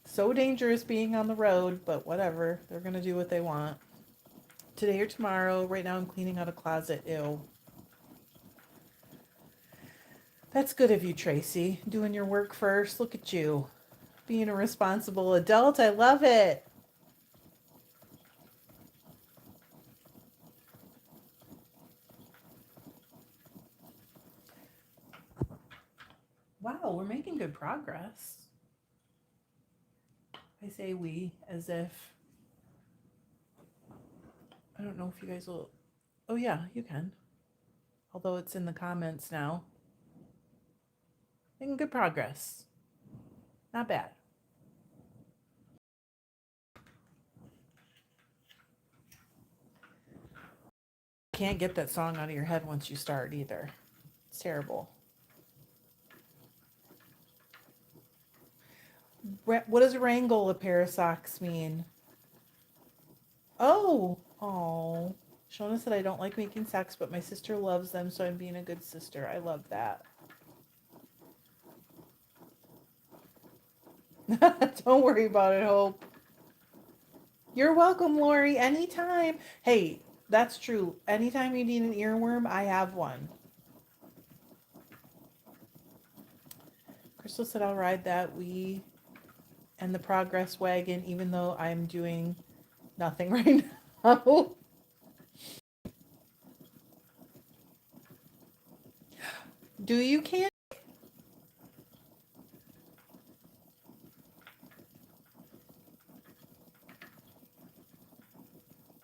So dangerous being on the road, but whatever. They're going to do what they want. Today or tomorrow. Right now I'm cleaning out a closet. Ew. That's good of you, Tracy. Doing your work first. Look at you. Being a responsible adult. I love it. Oh, we're making good progress. I say we as if, I don't know if you guys will. Oh, yeah, you can. Although it's in the comments now. Making good progress. Not bad. Can't get that song out of your head once you start either. It's terrible. What does wrangle a pair of socks mean? Oh. Shona said I don't like making socks, but my sister loves them, so I'm being a good sister. I love that. Don't worry about it, Hope. You're welcome, Lori. Anytime. Hey, that's true. Anytime you need an earworm, I have one. Crystal said I'll ride that we and the progress wagon, even though I'm doing nothing right now. Do you, can?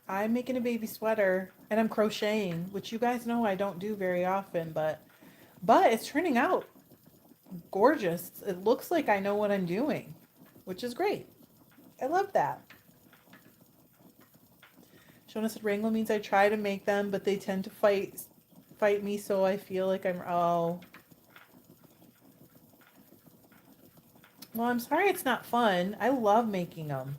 I'm making a baby sweater and I'm crocheting, which you guys know I don't do very often, but it's turning out gorgeous. It looks like I know what I'm doing, which is great. I love that. Shona said wrangle means I try to make them, but they tend to fight me, so I feel like I'm well, I'm sorry it's not fun. I love making them.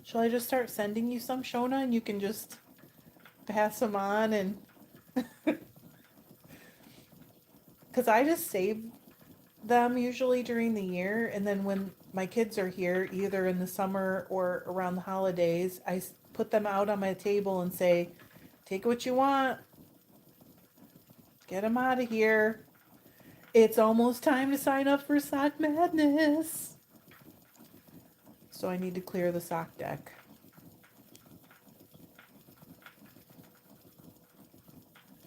Shall I just start sending you some, Shona, and you can just pass them on and because I just save them usually during the year, and then when my kids are here, either in the summer or around the holidays, put them out on my table and say, take what you want, get them out of here. It's almost time to sign up for Sock Madness. So I need to clear the sock deck.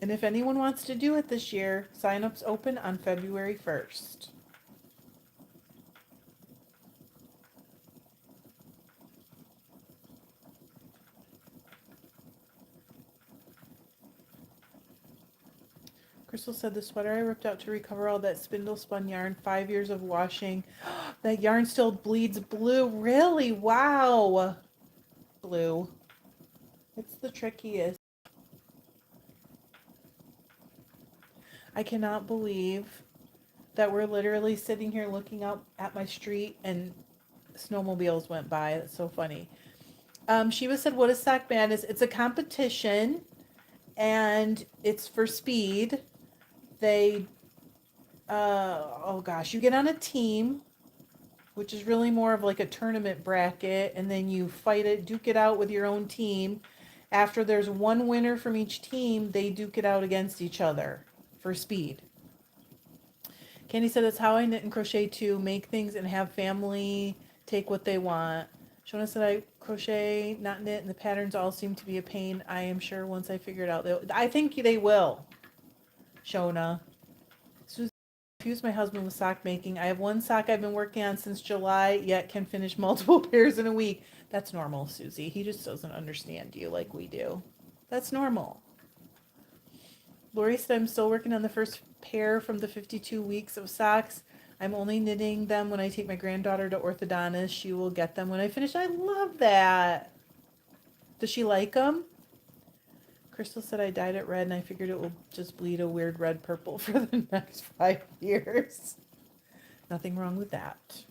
And if anyone wants to do it this year, sign-ups open on February 1st. Crystal said the sweater I ripped out to recover all that spindle spun yarn, 5 years of washing. That yarn still bleeds blue. Really? Wow. Blue. It's the trickiest. I cannot believe that we're literally sitting here looking up at my street and snowmobiles went by. That's so funny. Shiva said, what is Sock Madness? It's a competition and it's for speed. They, oh gosh, you get on a team, which is really more of like a tournament bracket, and then you fight it, duke it out with your own team. After there's one winner from each team, they duke it out against each other for speed. Candy said that's how I knit and crochet too, make things and have family take what they want. Shona said I crochet, not knit, and the patterns all seem to be a pain. I am sure once I figure it out, I think they will, Shona. Susie confused my husband with sock making. I have one sock I've been working on since July, yet can finish multiple pairs in a week. That's normal, Susie. He just doesn't understand you like we do. That's normal. Lori said I'm still working on the first pair from the 52 weeks of socks. I'm only knitting them when I take my granddaughter to orthodontist. She will get them when I finish. I love that. Does she like them? Crystal said I dyed it red and I figured it will just bleed a weird red purple for the next 5 years. Nothing wrong with that.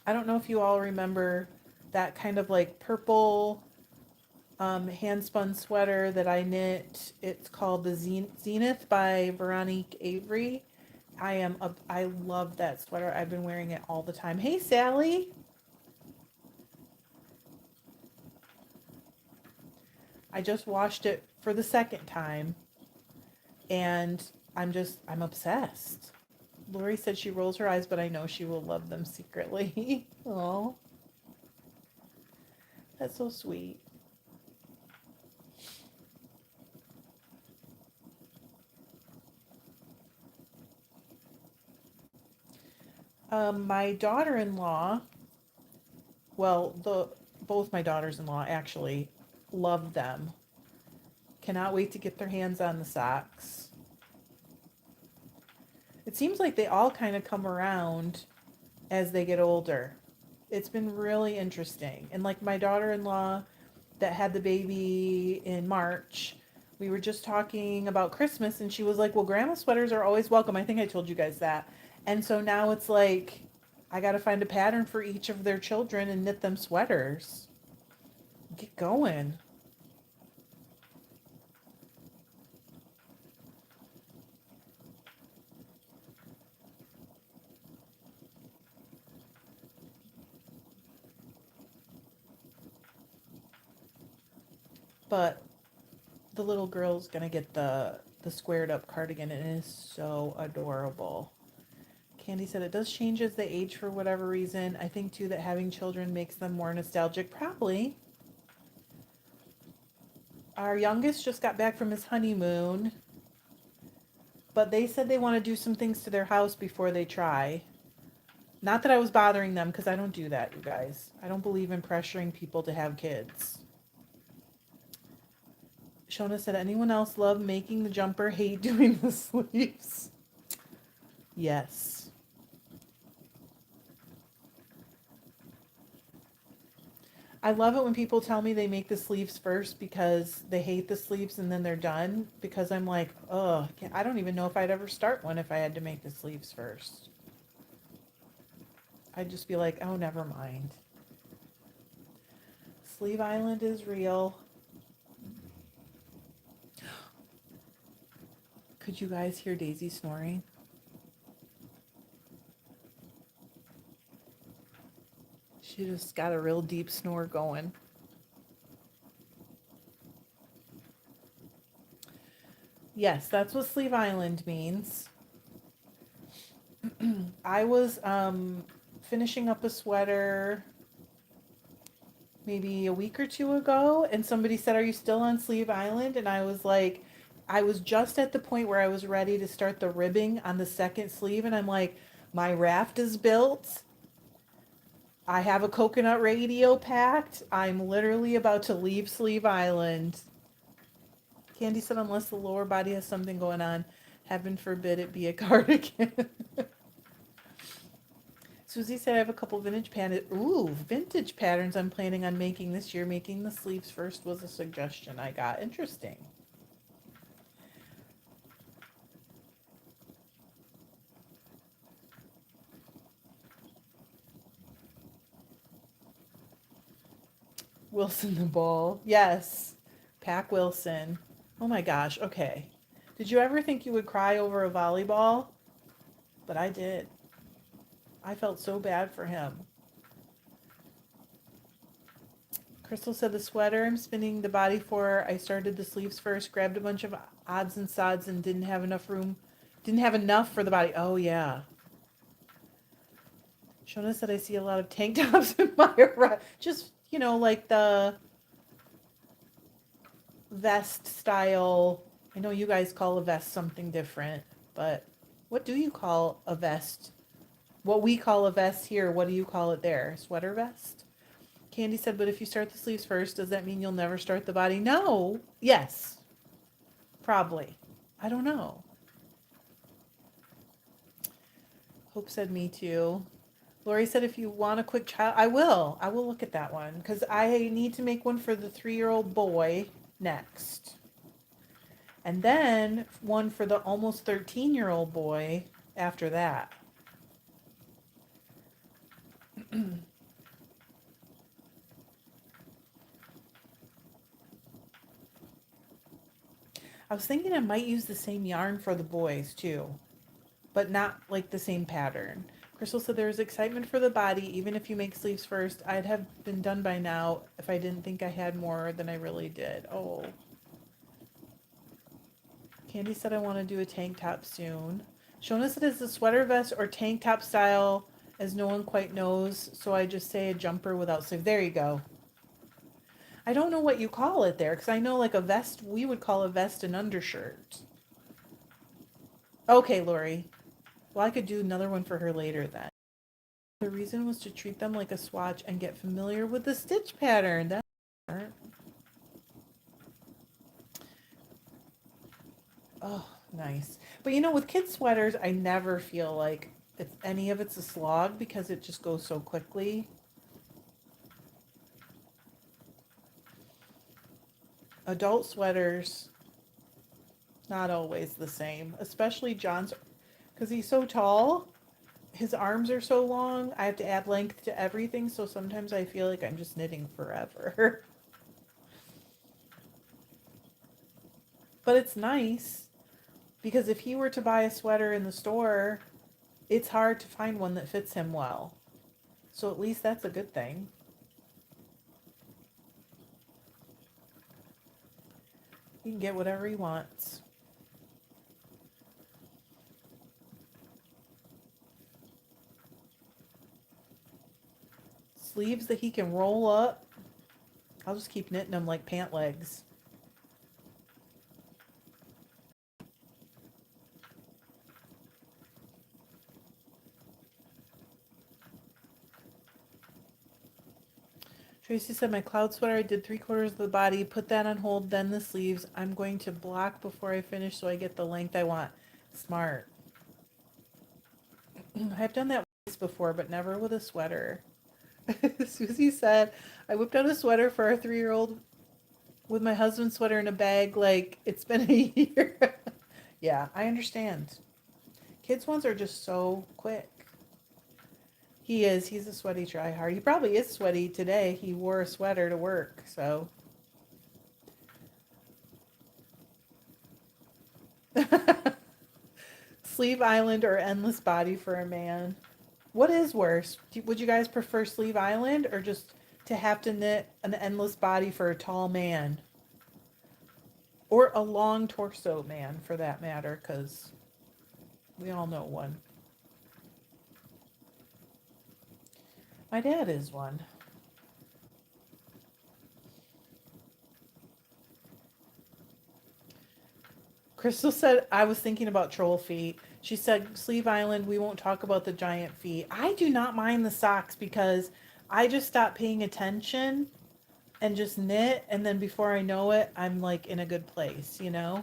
I don't know if you all remember that kind of like purple hand spun sweater that I knit. It's called the Zenith by Veronique Avery. I love that sweater. I've been wearing it all the time. Hey, Sally. I just washed it for the second time and I'm obsessed. Lori said she rolls her eyes, but I know she will love them secretly. Oh, that's so sweet. My daughter-in-law, well, the both my daughters-in-law actually love them. Cannot wait to get their hands on the socks. It seems like they all kind of come around as they get older. It's been really interesting. And like my daughter-in-law that had the baby in March, we were just talking about Christmas and she was like, "Well, grandma sweaters are always welcome." I think I told you guys that. And so now it's like I got to find a pattern for each of their children and knit them sweaters. Get going. But the little girl's going to get the squared up cardigan and it is so adorable. Candy said it does change as they age for whatever reason. I think too that having children makes them more nostalgic. Probably. Our youngest just got back from his honeymoon, but they said they want to do some things to their house before they try. Not that I was bothering them because I don't do that, you guys. I don't believe in pressuring people to have kids. Shona said, anyone else love making the jumper, hate doing the sleeves? Yes. I love it when people tell me they make the sleeves first because they hate the sleeves and then they're done. Because I'm like, oh, I don't even know if I'd ever start one if I had to make the sleeves first. I'd just be like, oh, never mind. Sleeve Island is real. Could you guys hear Daisy snoring? She just got a real deep snore going. Yes, that's what Sleeve Island means. I was finishing up a sweater maybe a week or two ago, and somebody said, "Are you still on Sleeve Island?" And I was like, I was just at the point where I was ready to start the ribbing on the second sleeve, and I'm like, my raft is built. I have a coconut radio packed. I'm literally about to leave Sleeve Island. Candy said, unless the lower body has something going on, heaven forbid it be a cardigan. Susie said, I have a couple vintage patterns I'm planning on making this year. Making the sleeves first was a suggestion I got. Interesting. Wilson the Ball. Yes. Pack Wilson. Oh my gosh. Okay. Did you ever think you would cry over a volleyball? But I did. I felt so bad for him. Crystal said the sweater I'm spinning the body for, I started the sleeves first, grabbed a bunch of odds and sods and didn't have enough room. Didn't have enough for the body. Oh, yeah. Shona said I see a lot of tank tops in my just, like the vest style. I know you guys call a vest something different, but what do you call a vest? What we call a vest here, what do you call it there? Sweater vest? Candy said, but if you start the sleeves first, does that mean you'll never start the body? No. Yes. Probably. I don't know. Hope said me too. Lori said, if you want a quick child, I will. I will look at that one because I need to make one for the 3-year-old boy next. And then one for the almost 13-year-old boy after that. I was thinking I might use the same yarn for the boys too, but not like the same pattern. Crystal said there is excitement for the body, even if you make sleeves first. I'd have been done by now if I didn't think I had more than I really did. Oh. Candy said I want to do a tank top soon. Shona said it's a sweater vest or tank top style, as no one quite knows, so I just say a jumper without sleeve. There you go. I don't know what you call it there, because I know like a vest, we would call a vest an undershirt. Okay, Lori. Well, I could do another one for her later then. The reason was to treat them like a swatch and get familiar with the stitch pattern. That's smart. Oh, nice. But you know, with kids' sweaters, I never feel like any of it's a slog because it just goes so quickly. Adult sweaters, not always the same, especially John's, because he's so tall. His arms are so long. I have to add length to everything, so sometimes I feel like I'm just knitting forever. But it's nice because if he were to buy a sweater in the store, it's hard to find one that fits him well. So at least that's a good thing. He can get whatever he wants. Sleeves that he can roll up. I'll just keep knitting them like pant legs. Tracy said my cloud sweater, I did 3/4 of the body, put that on hold, then the sleeves. I'm going to block before I finish so I get the length I want. Smart. I've done that once before, but never with a sweater. Susie said, I whipped out a sweater for our 3-year-old with my husband's sweater in a bag like it's been a year. Yeah, I understand. Kids' ones are just so quick. He is. He's a sweaty tryhard. He probably is sweaty today. He wore a sweater to work, so. Sleeve Island or endless body for a man. What is worse? Would you guys prefer Sleeve Island or just to have to knit an endless body for a tall man? Or a long torso man, for that matter, because we all know one. My dad is one. Crystal said, I was thinking about troll feet. She said, Sleeve Island, we won't talk about the giant feet. I do not mind the socks because I just stop paying attention and just knit. And then before I know it, I'm like in a good place, you know?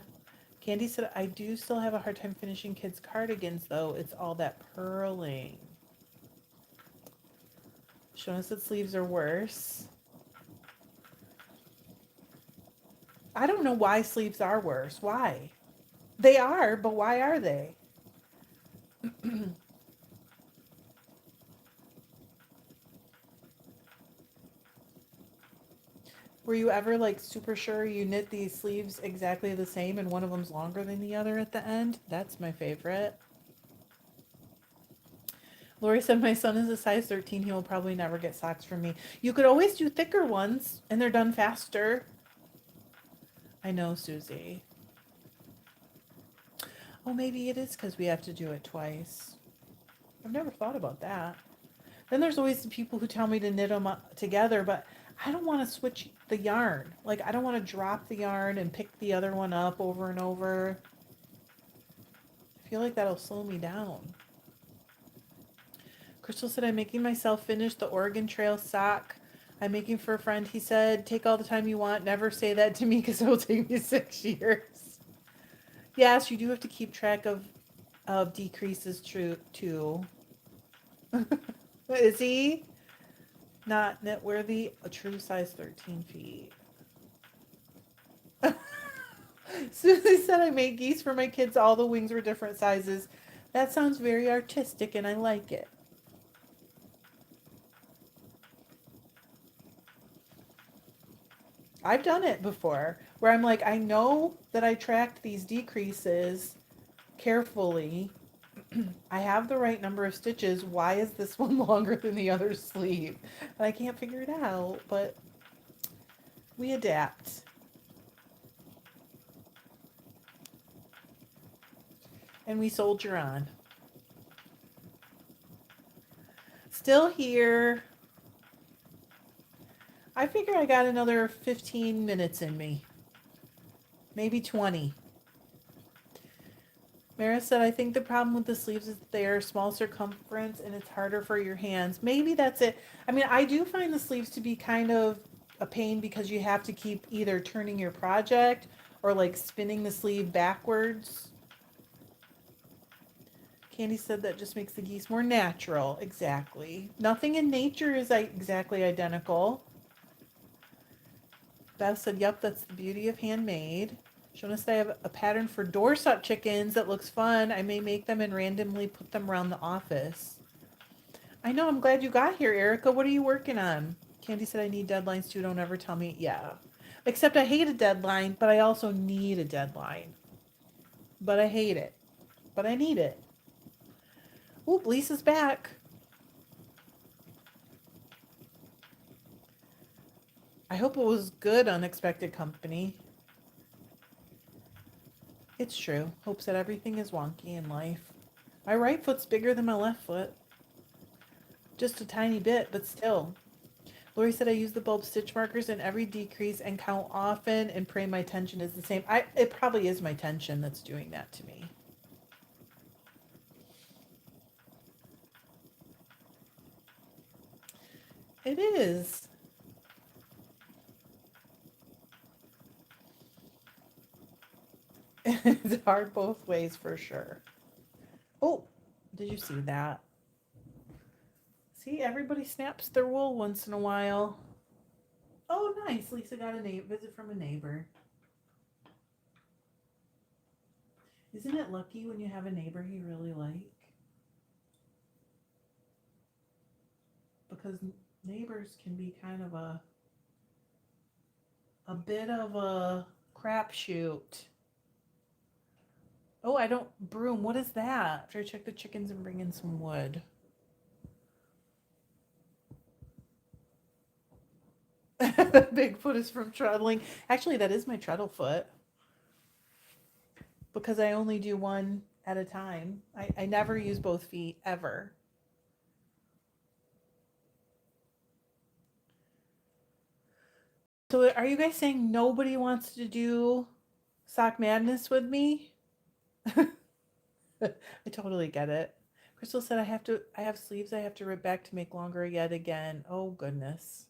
Candy said, I do still have a hard time finishing kids' cardigans, though. It's all that purling. Shona said sleeves are worse. I don't know why sleeves are worse. Why? They are, but why are they? Were you ever like super sure you knit these sleeves exactly the same and one of them's longer than the other at the end? That's my favorite. Lori said, my son is a size 13. He will probably never get socks from me. You could always do thicker ones and they're done faster. I know, Susie. Oh, maybe it is because we have to do it twice. I've never thought about that. Then there's always the people who tell me to knit them together, but I don't want to switch the yarn. Like, I don't want to drop the yarn and pick the other one up over and over. I feel like that'll slow me down. Crystal said, I'm making myself finish the Oregon Trail sock I'm making for a friend. He said, take all the time you want. Never say that to me because it will take me 6 years. Yes, you do have to keep track of decreases too. Is he not knit worthy? A true size 13 feet. Susie said I made geese for my kids. All the wings were different sizes. That sounds very artistic and I like it. I've done it before where I'm like, I know that I tracked these decreases carefully. I have the right number of stitches. Why is this one longer than the other sleeve? And I can't figure it out, but we adapt. And we soldier on. Still here. I figure I got another 15 minutes in me. Maybe 20. Mara said, I think the problem with the sleeves is they are small circumference and it's harder for your hands. Maybe that's it. I mean, I do find the sleeves to be kind of a pain because you have to keep either turning your project or like spinning the sleeve backwards. Candy said that just makes the geese more natural. Exactly. Nothing in nature is exactly identical. Bev said, yep, that's the beauty of handmade. Shona said, I have a pattern for Dorset chickens that looks fun. I may make them and randomly put them around the office. I know, I'm glad you got here, Erica. What are you working on? Candy said, I need deadlines too. Don't ever tell me. Yeah. Except I hate a deadline, but I also need a deadline. But I hate it. But I need it. Oop, Lisa's back. I hope it was good, unexpected company. It's true. Hope that everything is wonky in life. My right foot's bigger than my left foot. Just a tiny bit, but still. Lori said I use the bulb stitch markers in every decrease and count often and pray my tension is the same. It probably is my tension that's doing that to me. It is. It's hard both ways for sure. Oh, did you see that? See, everybody snaps their wool once in a while. Oh, nice. Lisa got a visit from a neighbor. Isn't it lucky when you have a neighbor you really like? Because neighbors can be kind of a bit of a crapshoot. Oh, I don't broom. What is that? After I check the chickens and bring in some wood. Bigfoot is from treadling. Actually, that is my treadle foot because I only do one at a time. I never use both feet ever. So, are you guys saying nobody wants to do sock madness with me? I totally get it. Crystal said I have sleeves I have to rip back to make longer yet again. Oh goodness.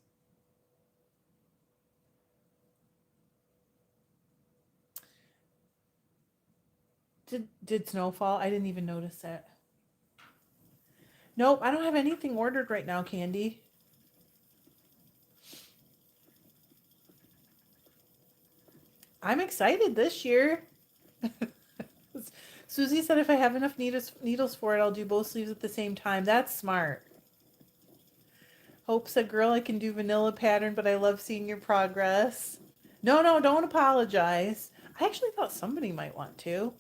Did snow fall? I didn't even notice it. Nope, I don't have anything ordered right now, Candy. I'm excited this year. Susie said if I have enough needles for it, I'll do both sleeves at the same time. That's smart. Hope said, girl, I can do vanilla pattern, but I love seeing your progress. No, no, don't apologize. I actually thought somebody might want to.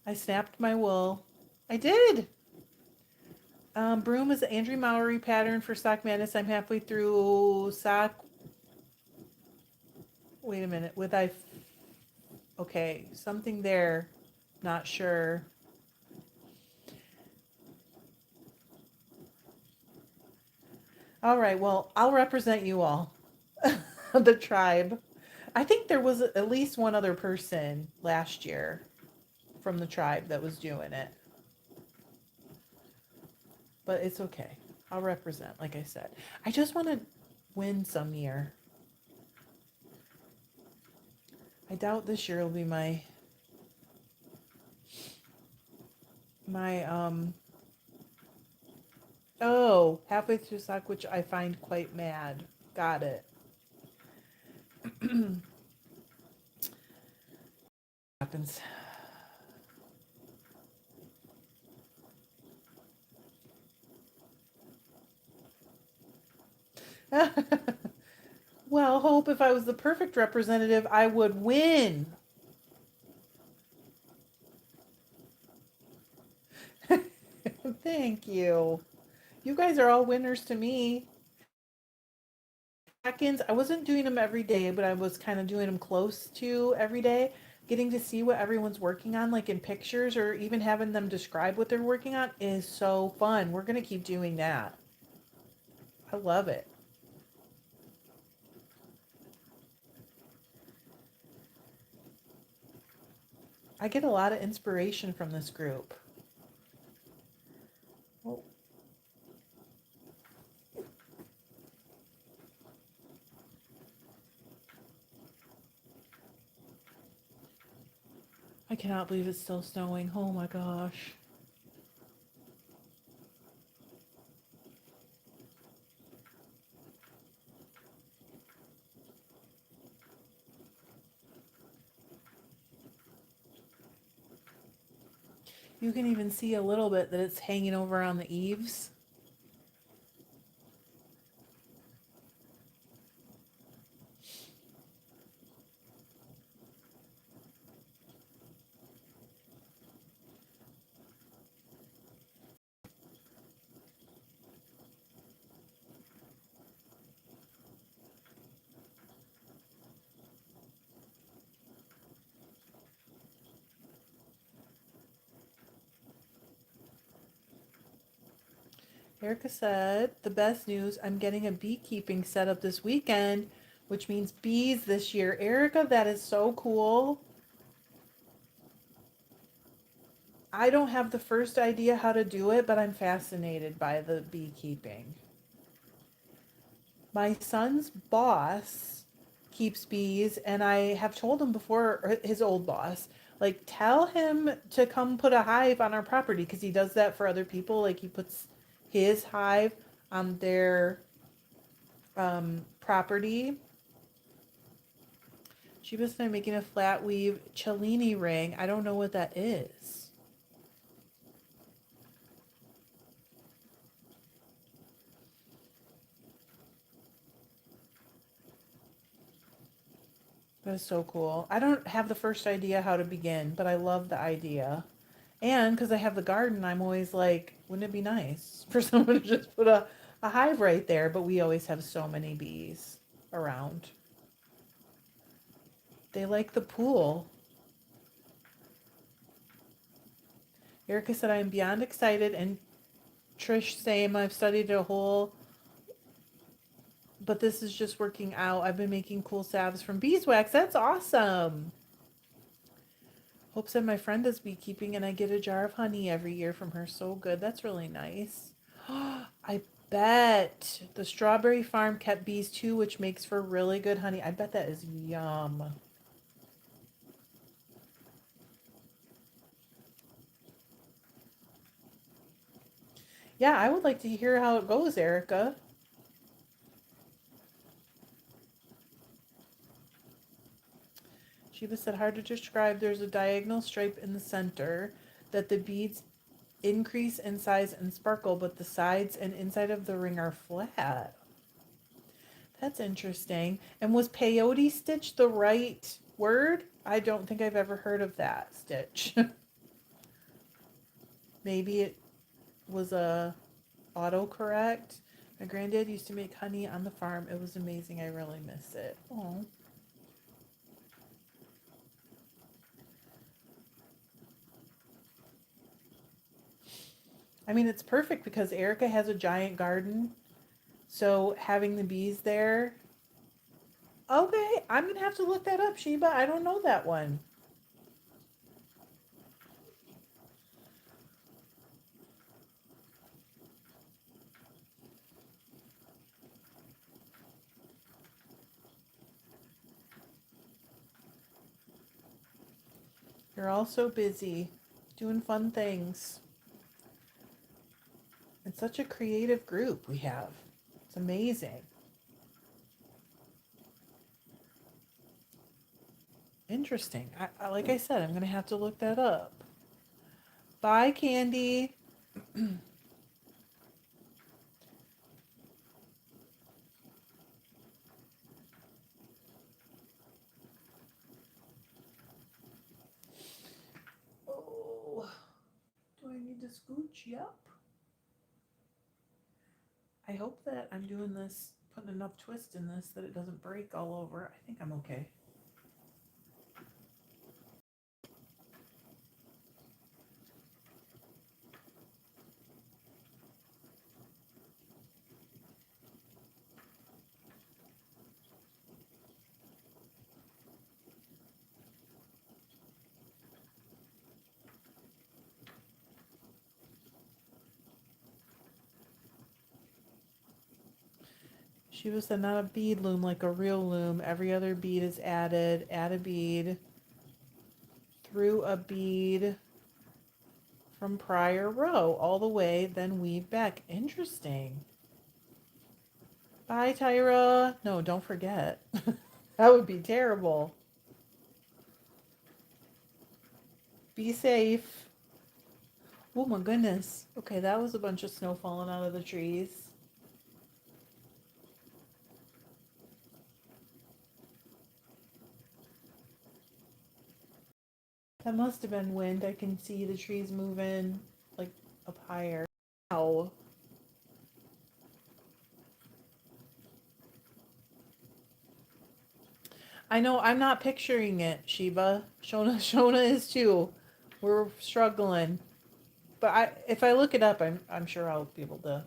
I snapped my wool. I did. Broom is the Andrew Mowry pattern for Sock Madness. I'm halfway through sock. Wait a minute. Okay, something there. Not sure. All right, well, I'll represent you all. The tribe. I think there was at least one other person last year from the tribe that was doing it. But it's okay. I'll represent, like I said. I just want to win some year. I doubt this year will be my oh, halfway through sock, which I find quite mad. Got it. Happens. Well, Hope, if I was the perfect representative, I would win. Thank you. You guys are all winners to me. Check-ins, I wasn't doing them every day, but I was kind of doing them close to every day. Getting to see what everyone's working on, like in pictures, or even having them describe what they're working on is so fun. We're going to keep doing that. I love it. I get a lot of inspiration from this group. Well, I cannot believe it's still snowing. Oh my gosh. You can even see a little bit that it's hanging over on the eaves. Erica said, the best news, I'm getting a beekeeping setup this weekend, which means bees this year. Erica, that is so cool. I don't have the first idea how to do it, but I'm fascinated by the beekeeping. My son's boss keeps bees, and I have told him before, or his old boss, like, tell him to come put a hive on our property because he does that for other people. Like, he puts his hive on their property. She was making a flat weave cellini ring. I don't know what that is. That is so cool. I don't have the first idea how to begin, but I love the idea. And because I have the garden, I'm always like, wouldn't it be nice for someone to just put a hive right there? But we always have so many bees around. They like the pool. Erica said, I am beyond excited. And Trish, same. I've studied a whole, but this is just working out. I've been making cool salves from beeswax. That's awesome. Hope said my friend does beekeeping and I get a jar of honey every year from her. So good. That's really nice. I bet the strawberry farm kept bees too, which makes for really good honey. I bet that is yum. Yeah, I would like to hear how it goes, Erica. Sheba said, hard to describe. There's a diagonal stripe in the center that the beads increase in size and sparkle, but the sides and inside of the ring are flat. That's interesting. And was peyote stitch the right word? I don't think I've ever heard of that stitch. Maybe it was a autocorrect. My granddad used to make honey on the farm. It was amazing. I really miss it. Oh. I mean, it's perfect because Erica has a giant garden. So having the bees there. Okay, I'm going to have to look that up, Sheba. I don't know that one. You're all so busy doing fun things. It's such a creative group we have. It's amazing. Interesting. Like I said, I'm going to have to look that up. Bye, Candy. Oh, do I need to scooch? Yep. I hope that I'm doing this, putting enough twist in this that it doesn't break all over. I think I'm okay. Shiva said not a bead loom like a real loom. Every other bead is added. Add a bead. Through a bead from prior row all the way, then weave back. Interesting. Bye, Tyra. No, don't forget. That would be terrible. Be safe. Oh my goodness. Okay, that was a bunch of snow falling out of the trees. That must have been wind. I can see the trees moving like up higher. Wow. I know I'm not picturing it, Sheba. Shona is too. We're struggling. But if I look it up, I'm sure I'll be able to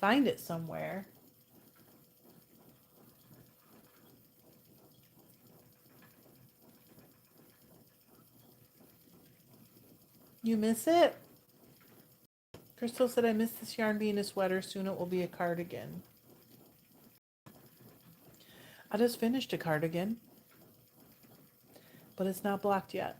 find it somewhere. You miss it? Crystal said I miss this yarn being a sweater. Soon it will be a cardigan. I just finished a cardigan, but it's not blocked yet.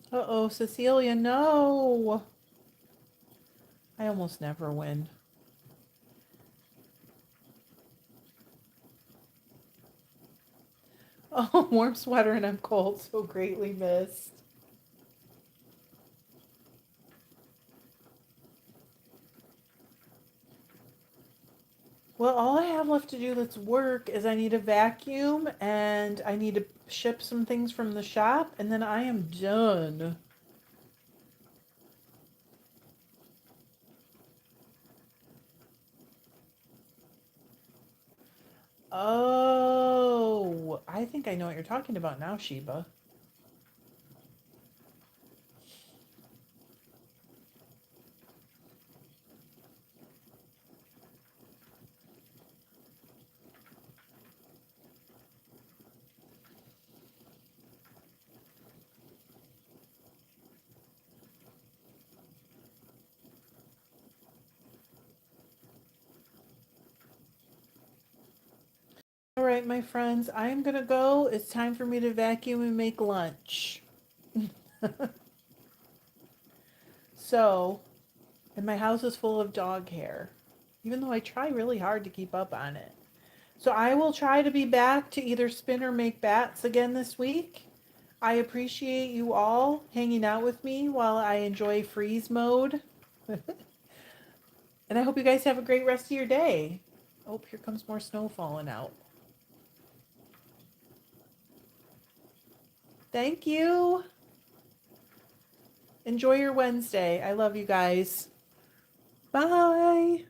Uh-oh, Cecilia, no. I almost never win. Oh, warm sweater and I'm cold, so greatly missed. Well, all I have left to do that's work is I need a vacuum and I need to ship some things from the shop and then I am done. Oh, I think I know what you're talking about now, Sheba. All right, my friends, I am gonna go. It's time for me to vacuum and make lunch. So, and my house is full of dog hair, even though I try really hard to keep up on it. So I will try to be back to either spin or make bats again this week. I appreciate you all hanging out with me while I enjoy freeze mode. And I hope you guys have a great rest of your day. Oh, here comes more snow falling out. Thank you. Enjoy your Wednesday. I love you guys. Bye.